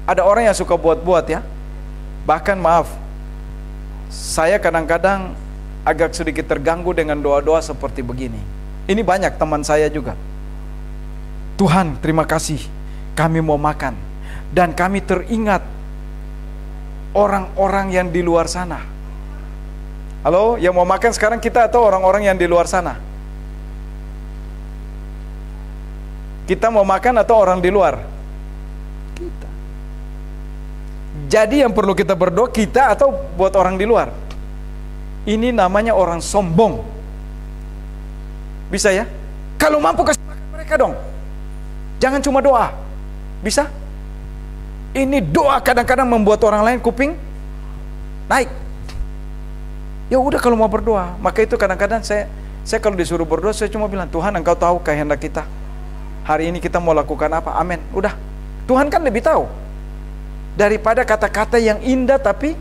Ada orang yang suka buat-buat ya. Bahkan maaf, saya kadang-kadang agak sedikit terganggu dengan doa-doa seperti begini. Ini banyak teman saya juga. Tuhan terima kasih, kami mau makan. Dan kami teringat orang-orang yang di luar sana. Halo, yang mau makan sekarang kita atau orang-orang yang di luar sana? Kita mau makan atau orang di luar? Kita. Jadi yang perlu kita berdoa, kita atau buat orang di luar? Ini namanya orang sombong. Bisa ya? Kalau mampu kasih makan mereka dong. Jangan cuma doa. Bisa? Ini doa kadang-kadang membuat orang lain kuping naik. Ya udah kalau mau berdoa, maka itu kadang-kadang saya kalau disuruh berdoa, saya cuma bilang, Tuhan Engkau tahu kehendak kita. Hari ini kita mau lakukan apa? Amin. Udah. Tuhan kan lebih tahu daripada kata-kata yang indah tapi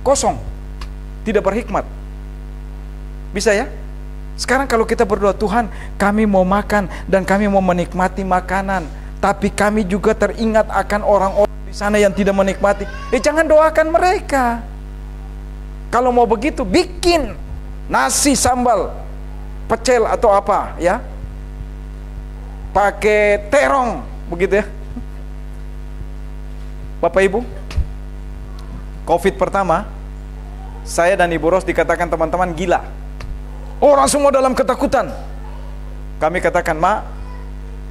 kosong, tidak berhikmat. Bisa ya? Sekarang kalau kita berdoa, Tuhan kami mau makan dan kami mau menikmati makanan, tapi kami juga teringat akan orang-orang di sana yang tidak menikmati. Jangan doakan mereka. Kalau mau begitu, bikin nasi sambal pecel atau apa ya, pakai terong begitu ya. Bapak Ibu, COVID pertama, saya dan Ibu Ros dikatakan teman-teman gila. Orang semua dalam ketakutan. Kami katakan,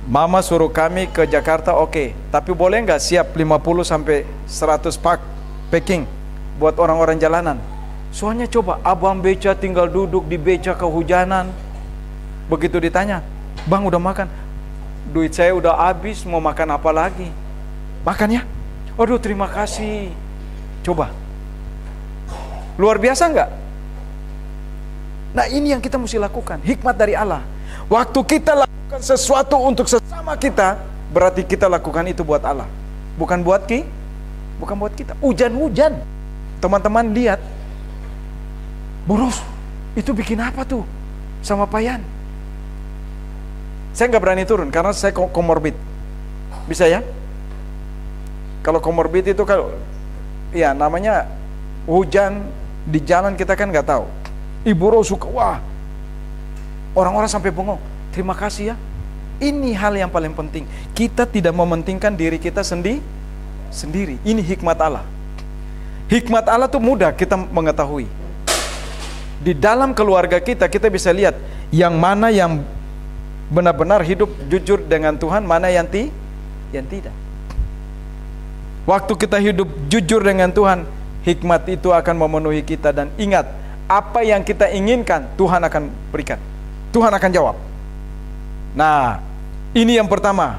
Mama suruh kami ke Jakarta, oke, tapi boleh nggak siap 50 sampai 100 pak packing buat orang-orang jalanan. Soalnya coba, abang beca tinggal duduk di beca kehujanan. Begitu ditanya, Bang udah makan? Duit saya udah habis, mau makan apa lagi? Makan ya? Aduh terima kasih. Coba, luar biasa nggak? Nah ini yang kita mesti lakukan, hikmat dari Allah. Waktu kita lakukan sesuatu untuk sesama kita, berarti kita lakukan itu buat Allah, bukan buat kita. Hujan-hujan, teman-teman lihat, Boros, itu bikin apa tuh sama Payan? Saya nggak berani turun karena saya komorbid. Bisa ya? Kalau komorbid itu kalau ya namanya hujan di jalan kita kan nggak tahu. Ibu Ros suka, wah, orang-orang sampai bengong. Terima kasih ya. Ini hal yang paling penting. Kita tidak mementingkan diri kita sendiri. Ini hikmat Allah. Hikmat Allah tuh mudah kita mengetahui. Di dalam keluarga kita bisa lihat yang mana yang benar-benar hidup jujur dengan Tuhan, mana yang tidak. Waktu kita hidup jujur dengan Tuhan, hikmat itu akan memenuhi kita. Dan ingat, apa yang kita inginkan Tuhan akan berikan, Tuhan akan jawab. Nah, ini yang pertama.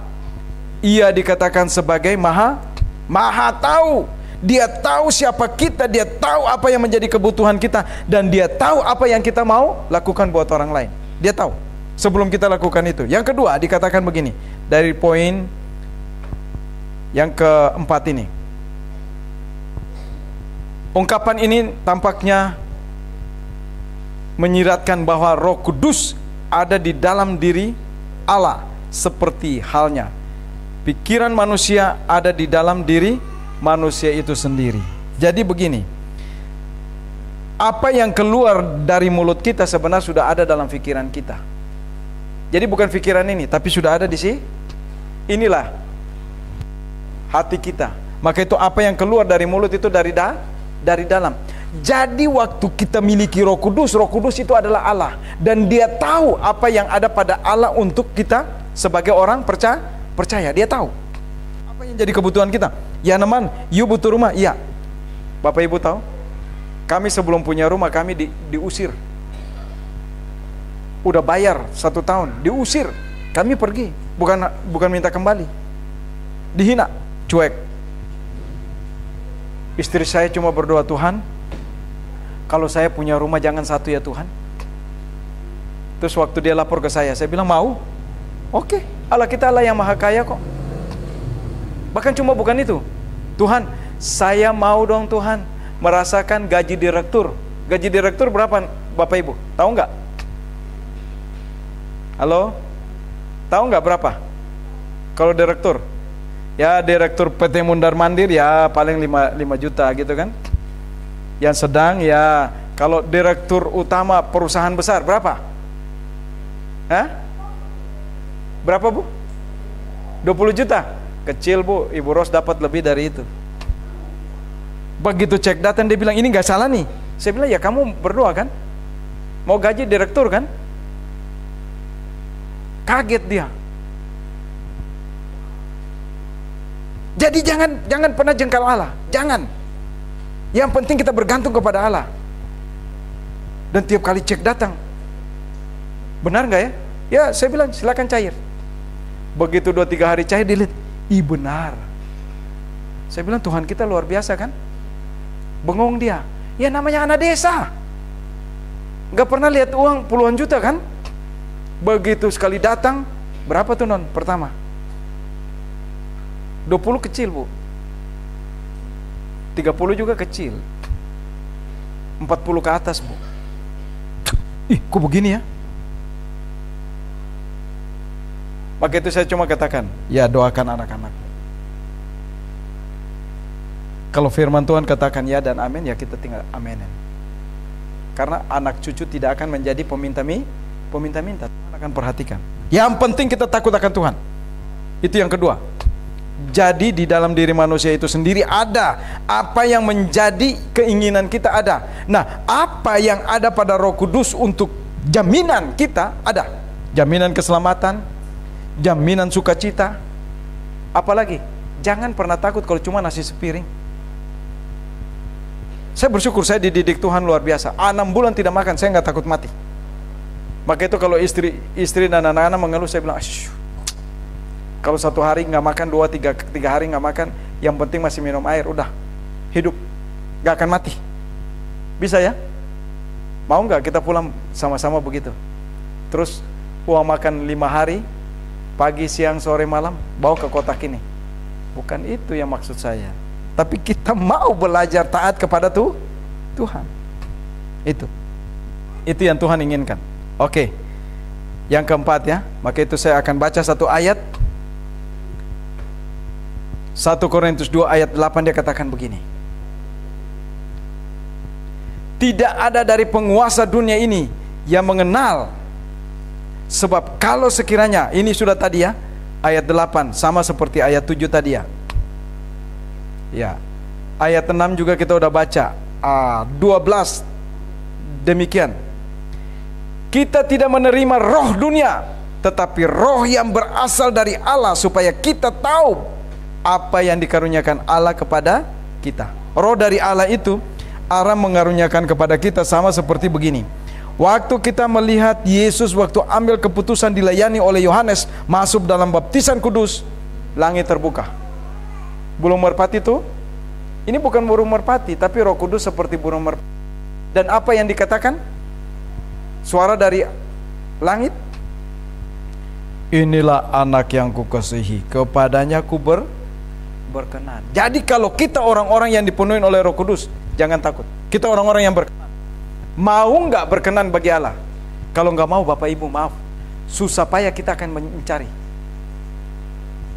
Ia dikatakan sebagai maha tahu. Dia tahu siapa kita, dia tahu apa yang menjadi kebutuhan kita, dan dia tahu apa yang kita mau lakukan buat orang lain. Dia tahu sebelum kita lakukan itu. Yang kedua dikatakan begini, dari poin yang keempat ini. Ungkapan ini tampaknya menyiratkan bahwa Roh Kudus ada di dalam diri Allah, seperti halnya pikiran manusia ada di dalam diri manusia itu sendiri. Jadi begini, apa yang keluar dari mulut kita sebenarnya sudah ada dalam pikiran kita. Jadi bukan pikiran ini, tapi sudah ada di sini. Inilah hati kita. Maka itu apa yang keluar dari mulut itu dari dalam. Jadi waktu kita miliki Roh Kudus itu adalah Allah, dan Dia tahu apa yang ada pada Allah untuk kita sebagai orang percaya. Dia tahu apa yang jadi kebutuhan kita. Ya teman, you butuh rumah? Iya. Bapak Ibu tahu, kami sebelum punya rumah kami diusir. Udah bayar 1 tahun, diusir. Kami pergi, bukan minta kembali. Dihina, cuek. Istri saya cuma berdoa, Tuhan, kalau saya punya rumah jangan 1 ya Tuhan. Terus waktu dia lapor ke saya bilang mau. Oke, Allah kita Allah yang maha kaya kok. Bahkan cuma bukan itu, Tuhan, saya mau dong Tuhan merasakan gaji direktur. Gaji direktur berapa Bapak Ibu? Tahu nggak? Halo? Tahu nggak berapa? Kalau direktur? Ya direktur PT Mundar Mandir ya paling 5 juta gitu kan. Yang sedang ya, kalau direktur utama perusahaan besar berapa? Hah? Berapa Bu? 20 juta. Kecil Bu, Ibu Ros dapat lebih dari itu. Begitu cek datang dia bilang, ini nggak salah nih. Saya bilang, ya kamu berdoa kan? Mau gaji direktur kan? Kaget dia. Jadi jangan pernah jengkal Allah. Jangan. Yang penting kita bergantung kepada Allah. Dan tiap kali cek datang, benar nggak ya? Ya, saya bilang silakan cair. Begitu 2-3 hari cair, dilihat, ih benar. Saya bilang Tuhan kita luar biasa kan? Bengong dia. Ya namanya anak desa, nggak pernah lihat uang puluhan juta kan? Begitu sekali datang, berapa tuh non pertama? 20 kecil Bu, 30 juga kecil, 40 ke atas Bu. Ih kok begini ya? Maka itu saya cuma katakan, ya doakan anak-anak. Kalau firman Tuhan katakan ya dan amin, ya kita tinggal aminin. Karena anak cucu tidak akan menjadi peminta-minta. Tuhan akan perhatikan. Yang penting kita takut akan Tuhan. Itu yang kedua. Jadi di dalam diri manusia itu sendiri ada apa yang menjadi keinginan kita ada. Nah, apa yang ada pada Roh Kudus untuk jaminan kita ada. Jaminan keselamatan, jaminan sukacita. Apalagi, jangan pernah takut kalau cuma nasi sepiring. Saya bersyukur saya dididik Tuhan luar biasa. 6 bulan tidak makan, saya nggak takut mati. Maka itu kalau istri dan anak-anak mengeluh, saya bilang, kalau 1 hari nggak makan, 2-3 hari nggak makan, yang penting masih minum air, udah hidup, nggak akan mati. Bisa ya? Mau nggak kita pulang sama-sama begitu? Terus uang makan 5 hari, pagi, siang, sore, malam, bawa ke kotak ini. Bukan itu yang maksud saya. Tapi kita mau belajar taat kepada Tuhan. Itu yang Tuhan inginkan. Oke. Yang keempat ya, maka itu saya akan baca satu ayat. 1 Korintus 2 ayat 8 dia katakan begini. Tidak ada dari penguasa dunia ini yang mengenal. Sebab kalau sekiranya, ini sudah tadi ya, ayat 8 sama seperti ayat 7 tadi ya. Ya, ayat 6 juga kita udah baca. 12 demikian. Kita tidak menerima roh dunia, tetapi roh yang berasal dari Allah, supaya kita tahu apa yang dikaruniakan Allah kepada kita. Roh dari Allah itu Allah mengaruniakan kepada kita sama seperti begini. Waktu kita melihat Yesus waktu ambil keputusan dilayani oleh Yohanes masuk dalam baptisan kudus, langit terbuka. Burung merpati itu, ini bukan burung merpati, tapi Roh Kudus seperti burung merpati. Dan apa yang dikatakan? Suara dari langit, inilah anak yang kukasihi, kepadanya ku berkenan. Jadi kalau kita orang-orang yang dipenuhi oleh Roh Kudus, jangan takut. Kita orang-orang yang berkenan. Mau nggak berkenan bagi Allah? Kalau nggak mau, Bapak Ibu maaf, susah payah kita akan mencari.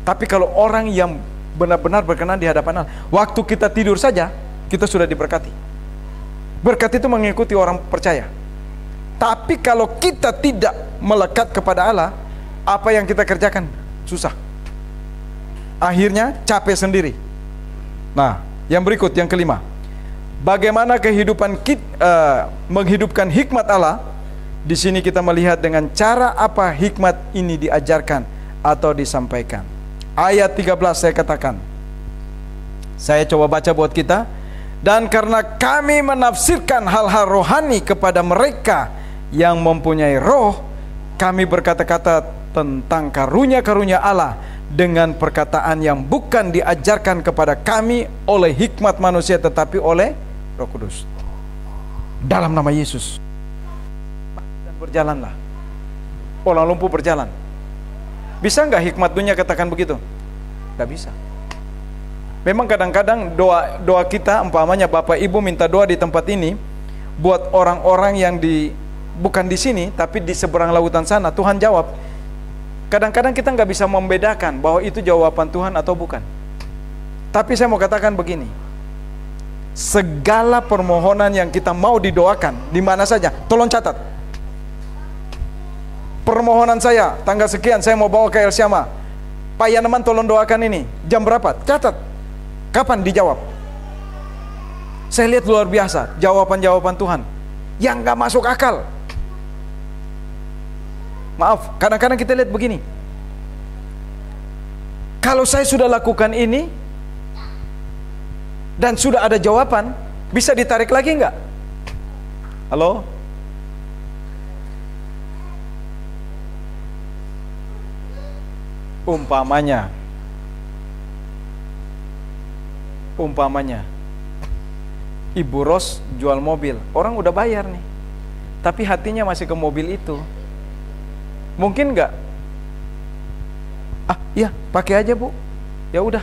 Tapi kalau orang yang benar-benar berkenan di hadapan Allah, waktu kita tidur saja kita sudah diberkati. Berkat itu mengikuti orang percaya. Tapi kalau kita tidak melekat kepada Allah, apa yang kita kerjakan susah. Akhirnya capek sendiri. Nah, yang berikut, yang kelima, bagaimana kehidupan kita menghidupkan hikmat Allah. Di sini kita melihat dengan cara apa hikmat ini diajarkan atau disampaikan. Ayat 13 saya katakan, saya coba baca buat kita. Dan karena kami menafsirkan hal-hal rohani kepada mereka yang mempunyai roh, kami berkata-kata tentang karunia-karunia Allah dengan perkataan yang bukan diajarkan kepada kami oleh hikmat manusia, tetapi oleh Roh Kudus. Dalam nama Yesus. Dan berjalanlah. Orang lumpuh berjalan. Bisa nggak hikmat dunia katakan begitu? Nggak bisa. Memang kadang-kadang doa kita, umpamanya Bapak Ibu minta doa di tempat ini buat orang-orang yang bukan di sini tapi di seberang lautan sana, Tuhan jawab. Kadang-kadang kita nggak bisa membedakan bahwa itu jawaban Tuhan atau bukan. Tapi saya mau katakan begini, segala permohonan yang kita mau didoakan di mana saja, tolong catat. Permohonan saya tanggal sekian saya mau bawa ke El Syama. Pak Yaneman tolong doakan ini. Jam berapa? Catat. Kapan dijawab? Saya lihat luar biasa jawaban-jawaban Tuhan yang gak masuk akal. Maaf, kadang-kadang kita lihat begini. Kalau saya sudah lakukan ini dan sudah ada jawaban, bisa ditarik lagi nggak? Halo? Umpamanya Ibu Ros jual mobil, orang udah bayar nih, tapi hatinya masih ke mobil itu. Mungkin nggak? Iya, pakai aja Bu. Ya udah,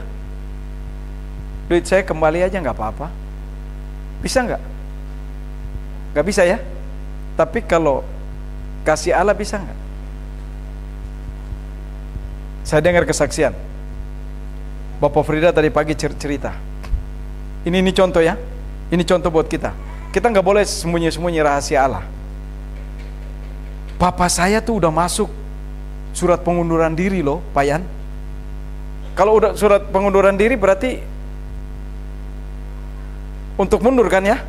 duit saya kembali aja, nggak apa-apa. Bisa nggak? Nggak bisa ya. Tapi kalau kasih Allah bisa nggak? Saya dengar kesaksian Bapak Frida tadi pagi cerita. Ini contoh ya. Ini contoh buat kita. Kita nggak boleh sembunyi-sembunyi rahasia Allah. Papa saya tuh udah masuk surat pengunduran diri loh, Pak Yan. Kalau udah surat pengunduran diri berarti untuk mundur kan ya?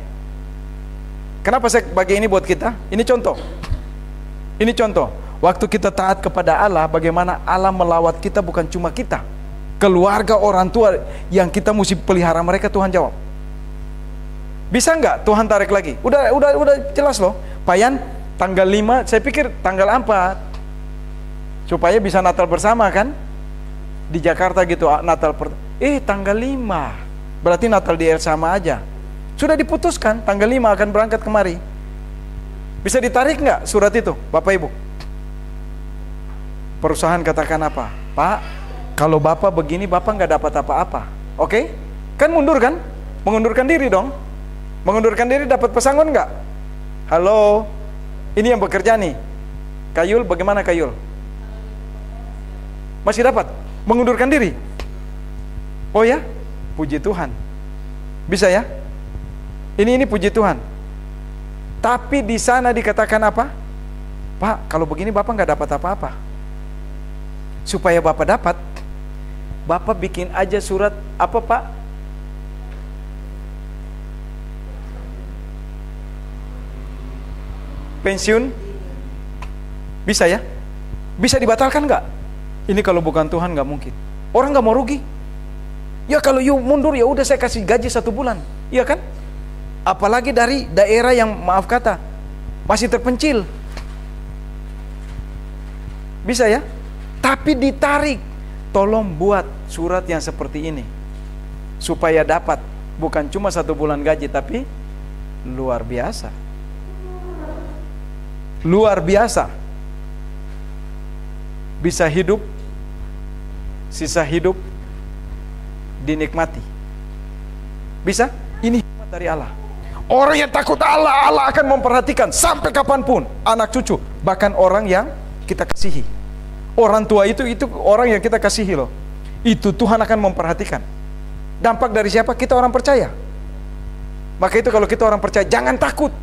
Kenapa saya bagi ini buat kita? Ini contoh. Ini contoh. Waktu kita taat kepada Allah, bagaimana Allah melawat kita, bukan cuma kita. Keluarga, orang tua yang kita mesti pelihara mereka, Tuhan jawab. Bisa nggak Tuhan tarik lagi? Udah jelas loh. Pak Yan, tanggal 5, saya pikir tanggal 4. Supaya bisa Natal bersama kan? Di Jakarta gitu, Natal tanggal 5. Berarti Natal di sama aja. Sudah diputuskan, tanggal 5 akan berangkat kemari. Bisa ditarik nggak surat itu, Bapak Ibu? Perusahaan katakan apa? Pak, kalau Bapak begini, Bapak nggak dapat apa-apa. Oke? Kan mundur kan? Mengundurkan diri dong. Mengundurkan diri dapat pesangon nggak? Halo, ini yang bekerja nih. Kayul, bagaimana Kayul? Masih dapat? Mengundurkan diri? Oh ya? Puji Tuhan. Bisa ya? Ini puji Tuhan. Tapi di sana dikatakan apa? Pak, kalau begini Bapak nggak dapat apa-apa. Supaya Bapak dapat, Bapak bikin aja surat apa Pak? Pensiun? Bisa ya? Bisa dibatalkan nggak? Ini kalau bukan Tuhan nggak mungkin. Orang nggak mau rugi. Ya kalau you mundur ya udah saya kasih gaji 1 bulan, iya kan? Apalagi dari daerah yang maaf kata masih terpencil. Bisa ya? Tapi ditarik. Tolong buat surat yang seperti ini supaya dapat bukan cuma 1 bulan gaji, tapi luar biasa. Luar biasa. Bisa hidup, sisa hidup dinikmati. Bisa? Ini hikmat dari Allah. Orang yang takut Allah, Allah akan memperhatikan sampai kapanpun anak cucu, bahkan orang yang kita kasihi. Orang tua itu orang yang kita kasihi loh. Itu Tuhan akan memperhatikan. Dampak dari siapa? Kita orang percaya. Maka itu kalau kita orang percaya, jangan takut.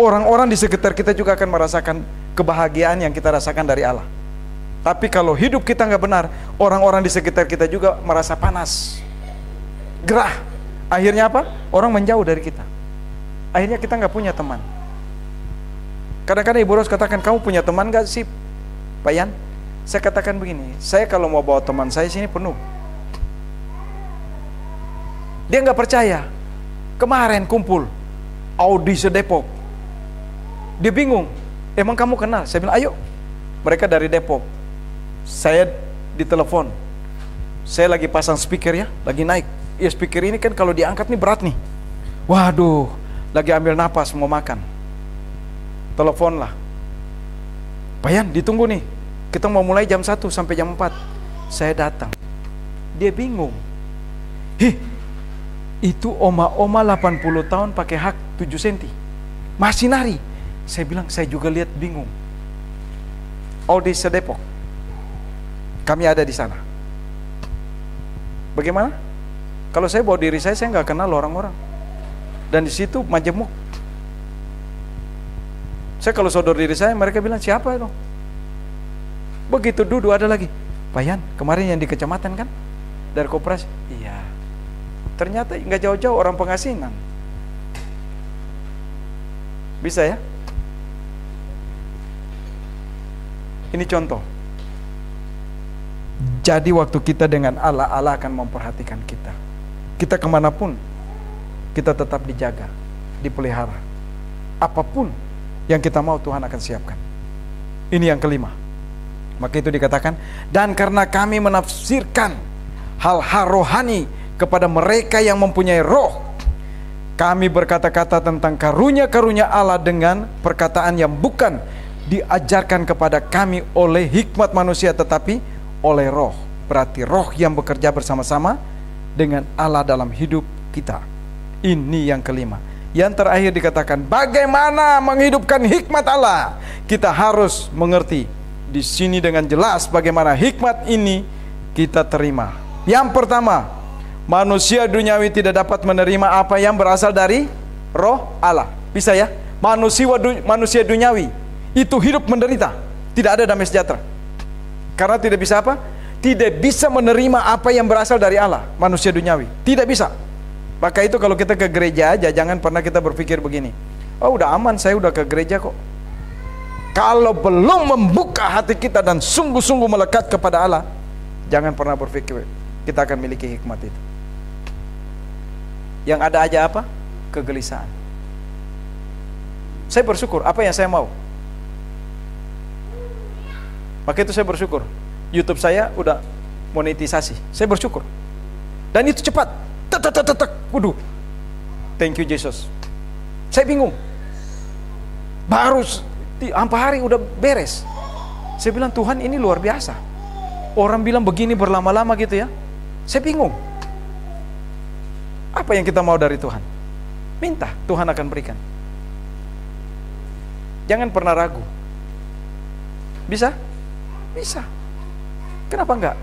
Orang-orang di sekitar kita juga akan merasakan kebahagiaan yang kita rasakan dari Allah. Tapi kalau hidup kita nggak benar, orang-orang di sekitar kita juga merasa panas, gerah. Akhirnya apa? Orang menjauh dari kita. Akhirnya kita nggak punya teman. Kadang-kadang Ibu Ros katakan, kamu punya teman nggak sih, Pak Yan? Saya katakan begini, saya kalau mau bawa teman saya sini penuh. Dia nggak percaya. Kemarin kumpul Audi se-Depok. Dia bingung, emang kamu kenal? Saya bilang, ayo. Mereka dari Depok. Saya ditelepon. Saya lagi pasang speaker ya, lagi naik. Ya speaker ini kan kalau diangkat nih berat nih. Waduh, lagi ambil napas mau makan. Telepon lah. Pak Yan, ditunggu nih. Kita mau mulai jam 1 sampai jam 4. Saya datang. Dia bingung. Itu oma-oma 80 tahun pakai hak 7 cm. Masih nari. Saya bilang, saya juga lihat bingung. Audi se-Depok. Kami ada di sana. Bagaimana? Kalau saya bawa diri saya nggak kenal orang-orang. Dan di situ majemuk. Saya kalau sodor diri saya, mereka bilang, siapa itu? Begitu duduk ada lagi. Pak Yan, kemarin yang di kecamatan kan? Dari koperasi? Iya. Ternyata nggak jauh-jauh orang Pengasinan. Bisa ya? Ini contoh. Jadi waktu kita dengan Allah, Allah akan memperhatikan kita. Kita kemanapun, kita tetap dijaga, dipelihara. Apapun yang kita mau, Tuhan akan siapkan. Ini yang kelima. Maka itu dikatakan, dan karena kami menafsirkan hal-hal rohani kepada mereka yang mempunyai roh, kami berkata-kata tentang karunia-karunia Allah dengan perkataan yang bukan diajarkan kepada kami oleh hikmat manusia, tetapi oleh roh. Berarti roh yang bekerja bersama-sama dengan Allah dalam hidup kita. Ini yang kelima. Yang terakhir dikatakan, bagaimana menghidupkan hikmat Allah. Kita harus mengerti di sini dengan jelas bagaimana hikmat ini kita terima. Yang pertama, manusia duniawi tidak dapat menerima apa yang berasal dari roh Allah. Bisa ya? Manusia duniawi itu hidup menderita, tidak ada damai sejahtera. Karena tidak bisa apa? Tidak bisa menerima apa yang berasal dari Allah. Manusia duniawi tidak bisa. Maka itu kalau kita ke gereja aja, jangan pernah kita berpikir begini, oh udah aman, saya udah ke gereja kok. Kalau belum membuka hati kita dan sungguh-sungguh melekat kepada Allah, jangan pernah berpikir kita akan miliki hikmat itu. Yang ada aja apa? Kegelisahan. Saya bersyukur apa yang saya mau. Maka itu saya bersyukur YouTube saya udah monetisasi. Saya bersyukur. Dan itu cepat. Tek. Waduh. Thank you Jesus. Saya bingung. Baru hampir hari udah beres. Saya bilang Tuhan ini luar biasa. Orang bilang begini berlama-lama gitu ya. Saya bingung. Apa yang kita mau dari Tuhan? Minta, Tuhan akan berikan. Jangan pernah ragu. Bisa? Bisa. Kenapa enggak?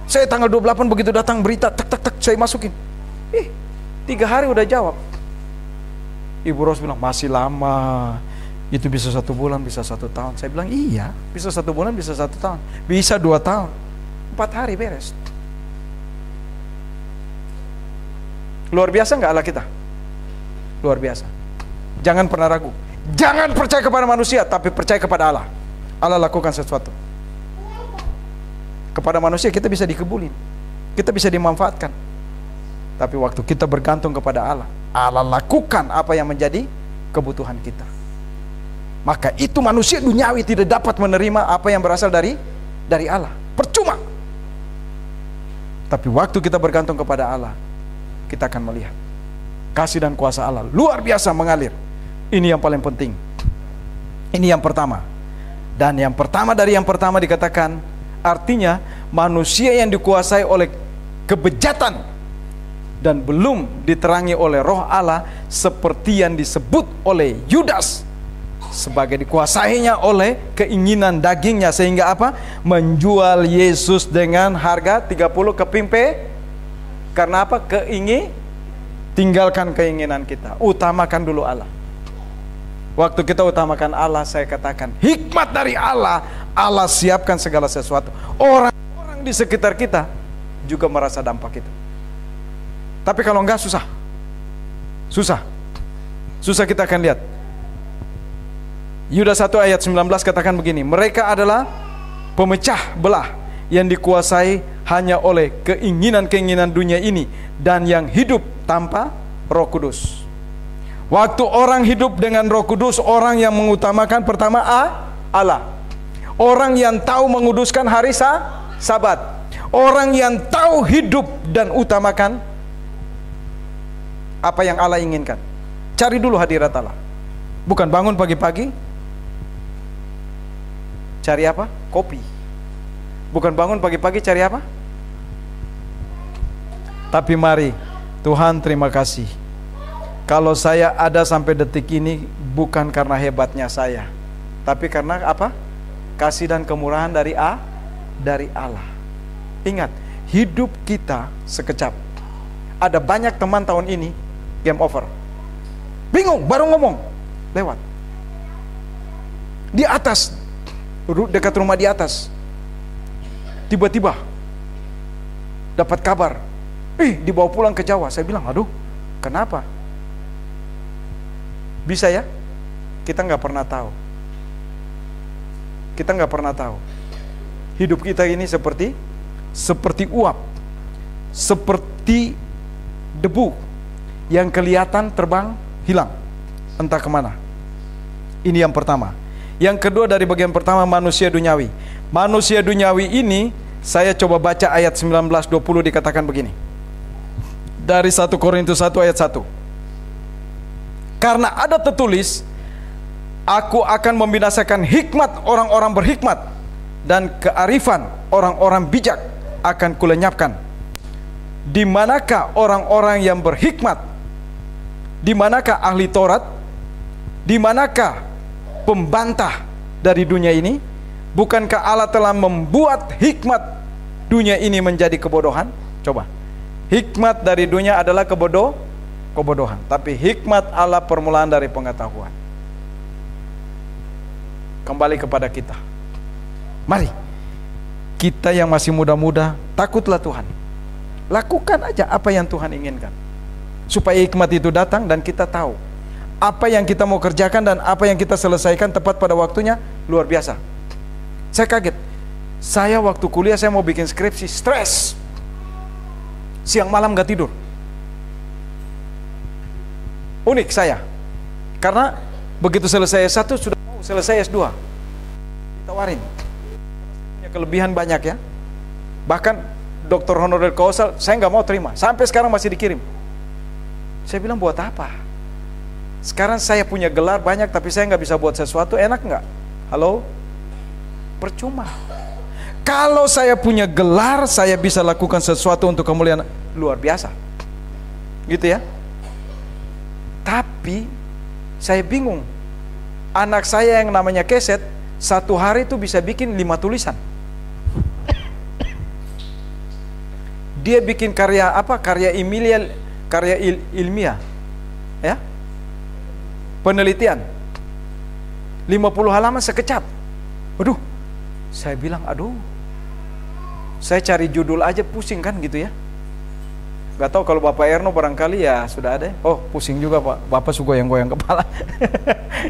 Saya tanggal 28 begitu datang berita, tek, saya masukin. 3 hari udah jawab. Ibu Ros bilang, masih lama. Itu bisa 1 bulan, bisa 1 tahun. Saya bilang, iya, bisa 1 bulan, bisa 1 tahun. Bisa 2 tahun. 4 hari beres. Luar biasa enggak Allah kita? Luar biasa. Jangan pernah ragu. Jangan percaya kepada manusia, tapi percaya kepada Allah. Allah lakukan sesuatu. Kepada manusia kita bisa dikebulin, kita bisa dimanfaatkan. Tapi waktu kita bergantung kepada Allah, Allah lakukan apa yang menjadi kebutuhan kita. Maka itu manusia duniawi tidak dapat menerima apa yang berasal dari Allah. Percuma. Tapi waktu kita bergantung kepada Allah, kita akan melihat kasih dan kuasa Allah luar biasa mengalir. Ini yang paling penting. Ini yang pertama. Dan yang pertama dari yang pertama dikatakan, artinya manusia yang dikuasai oleh kebejatan dan belum diterangi oleh roh Allah, seperti yang disebut oleh Yudas, sebagai dikuasainya oleh keinginan dagingnya, sehingga apa? Menjual Yesus dengan harga 30 keping. Karena apa? Tinggalkan keinginan kita, utamakan dulu Allah. Waktu kita utamakan Allah, saya katakan hikmat dari Allah, Allah siapkan segala sesuatu. Orang-orang di sekitar kita juga merasa dampak itu. Tapi kalau enggak, susah kita akan lihat. Yudas 1 ayat 19 katakan begini, mereka adalah pemecah belah yang dikuasai hanya oleh keinginan-keinginan dunia ini, dan yang hidup tanpa Roh Kudus. Waktu orang hidup dengan Roh Kudus, orang yang mengutamakan pertama Allah. Orang yang tahu menguduskan hari Sabat. Orang yang tahu hidup dan utamakan apa yang Allah inginkan. Cari dulu hadirat Allah. Bukan bangun pagi-pagi cari apa? Kopi. Bukan bangun pagi-pagi cari apa? Tapi mari, Tuhan terima kasih. Kalau saya ada sampai detik ini bukan karena hebatnya saya, tapi karena apa? Kasih dan kemurahan dari Allah. Ingat, hidup kita sekejap. Ada banyak teman tahun ini game over. Bingung, baru ngomong lewat. Di atas, dekat rumah di atas, tiba-tiba dapat kabar, dibawa pulang ke Jawa. Saya bilang, aduh, kenapa? Bisa ya? Kita nggak pernah tahu. Kita nggak pernah tahu. Hidup kita ini seperti uap, seperti debu yang kelihatan terbang hilang entah kemana. Ini yang pertama. Yang kedua, dari bagian pertama, manusia duniawi. Manusia duniawi ini, saya coba baca ayat 19-20, dikatakan begini. Dari 1 Korintus 1 ayat 1. Karena ada tertulis, aku akan membinasakan hikmat orang-orang berhikmat, dan kearifan orang-orang bijak akan kulenyapkan. Di manakah orang-orang yang berhikmat? Di manakah ahli Taurat? Di manakah pembantah dari dunia ini? Bukankah Allah telah membuat hikmat dunia ini menjadi kebodohan? Coba. Hikmat dari dunia adalah kebodohan. Tapi hikmat Allah permulaan dari pengetahuan. Kembali kepada kita. Mari, kita yang masih muda-muda, takutlah Tuhan. Lakukan aja apa yang Tuhan inginkan, supaya hikmat itu datang dan kita tahu apa yang kita mau kerjakan dan apa yang kita selesaikan tepat pada waktunya. Luar biasa. Saya kaget. Saya waktu kuliah, saya mau bikin skripsi, stres. Siang malam gak tidur. Unik saya. Karena begitu selesai S1 sudah mau selesai S2. Ditawarin. Punya kelebihan banyak ya. Bahkan doktor honorer causa saya nggak mau terima. Sampai sekarang masih dikirim. Saya bilang, buat apa? Sekarang saya punya gelar banyak tapi saya nggak bisa buat sesuatu, enak nggak? Halo? Percuma. Kalau saya punya gelar, saya bisa lakukan sesuatu untuk kemuliaan, luar biasa. Gitu ya. Tapi saya bingung. Anak saya yang namanya Keset, satu hari itu bisa bikin 5 tulisan. Dia bikin karya apa? Karya ilmiah. Ya? Penelitian. 50 halaman sekecap. Aduh. Saya bilang, aduh. Saya cari judul aja pusing kan gitu ya. Gak tahu kalau Bapak Erno barangkali ya sudah ada. Oh, pusing juga Pak. Bapak suka goyang-goyang kepala.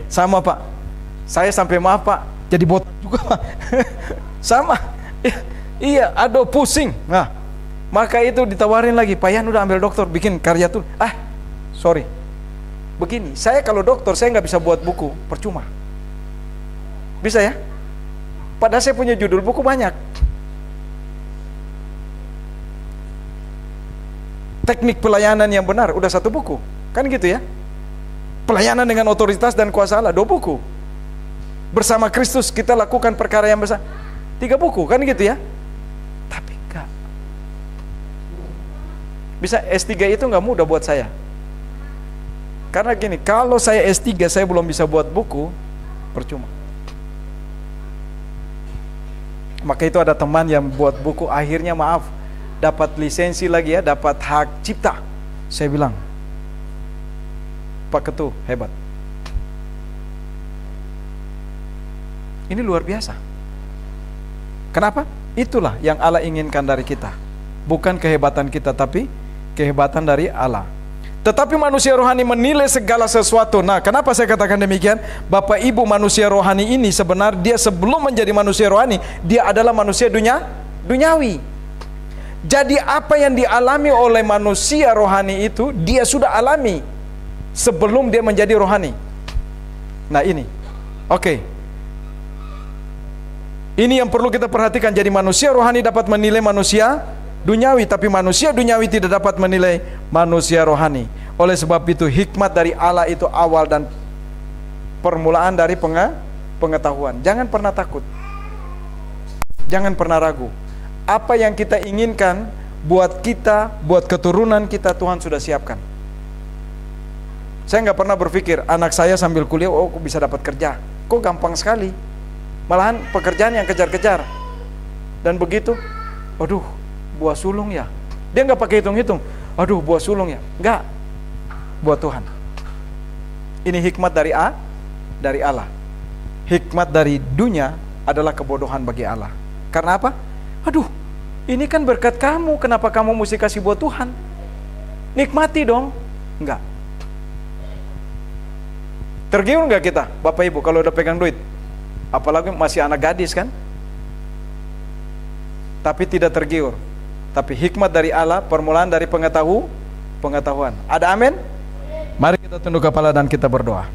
Sama Pak. Saya sampai maaf Pak, jadi botak juga Pak. Sama. Iya, aduh pusing. Nah, maka itu ditawarin lagi, Pak Yan udah ambil doktor, bikin karya tuh. Sorry. Begini, saya kalau dokter saya nggak bisa buat buku, percuma. Bisa ya? Padahal saya punya judul buku banyak. Teknik pelayanan yang benar, udah 1 buku. Kan gitu ya? Pelayanan dengan otoritas dan kuasa Allah, 2 buku. Bersama Kristus kita lakukan perkara yang besar, 3 buku, kan gitu ya? Tapi enggak. Bisa S3 itu nggak mudah buat saya. Karena gini, kalau saya S3 saya belum bisa buat buku, percuma. Maka itu ada teman yang buat buku, akhirnya maaf, dapat lisensi lagi ya, dapat hak cipta. Saya bilang, Pak Ketu, hebat. Ini luar biasa. Kenapa? Itulah yang Allah inginkan dari kita. Bukan kehebatan kita, tapi kehebatan dari Allah. Tetapi manusia rohani menilai segala sesuatu. Nah, kenapa saya katakan demikian? Bapak Ibu, manusia rohani ini sebenarnya dia sebelum menjadi manusia rohani, dia adalah manusia duniawi. Jadi apa yang dialami oleh manusia rohani itu, dia sudah alami sebelum dia menjadi rohani. Nah ini, oke. Ini yang perlu kita perhatikan. Jadi manusia rohani dapat menilai manusia duniawi, tapi manusia duniawi tidak dapat menilai manusia rohani. Oleh sebab itu hikmat dari Allah itu awal dan permulaan dari pengetahuan. Jangan pernah takut. Jangan pernah ragu. Apa yang kita inginkan buat kita, buat keturunan kita, Tuhan sudah siapkan. Saya nggak pernah berpikir anak saya sambil kuliah, oh kok bisa dapat kerja. Kok gampang sekali. Malahan pekerjaan yang kejar-kejar. Dan begitu, aduh, buah sulung ya. Dia nggak pakai hitung-hitung. Aduh, buah sulung ya. Nggak. Buat Tuhan. Ini hikmat dari Allah. Hikmat dari dunia adalah kebodohan bagi Allah. Karena apa? Aduh, ini kan berkat kamu, kenapa kamu mesti kasih buat Tuhan? Nikmati dong. Enggak. Tergiur enggak kita, Bapak Ibu, kalau udah pegang duit? Apalagi masih anak gadis kan? Tapi tidak tergiur. Tapi hikmat dari Allah, permulaan dari pengetahuan. Ada amin? Mari kita tunduk kepala dan kita berdoa.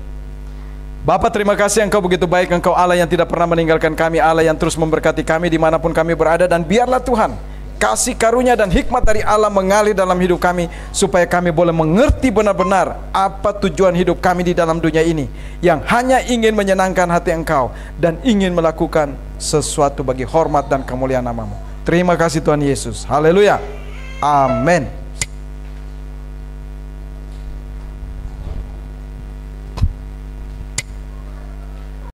Bapa, terima kasih Engkau begitu baik. Engkau Allah yang tidak pernah meninggalkan kami, Allah yang terus memberkati kami dimanapun kami berada. Dan biarlah Tuhan, kasih karunia dan hikmat dari Allah mengalir dalam hidup kami, supaya kami boleh mengerti benar-benar apa tujuan hidup kami di dalam dunia ini, yang hanya ingin menyenangkan hati Engkau dan ingin melakukan sesuatu bagi hormat dan kemuliaan nama-Mu. Terima kasih Tuhan Yesus. Haleluya. Amin.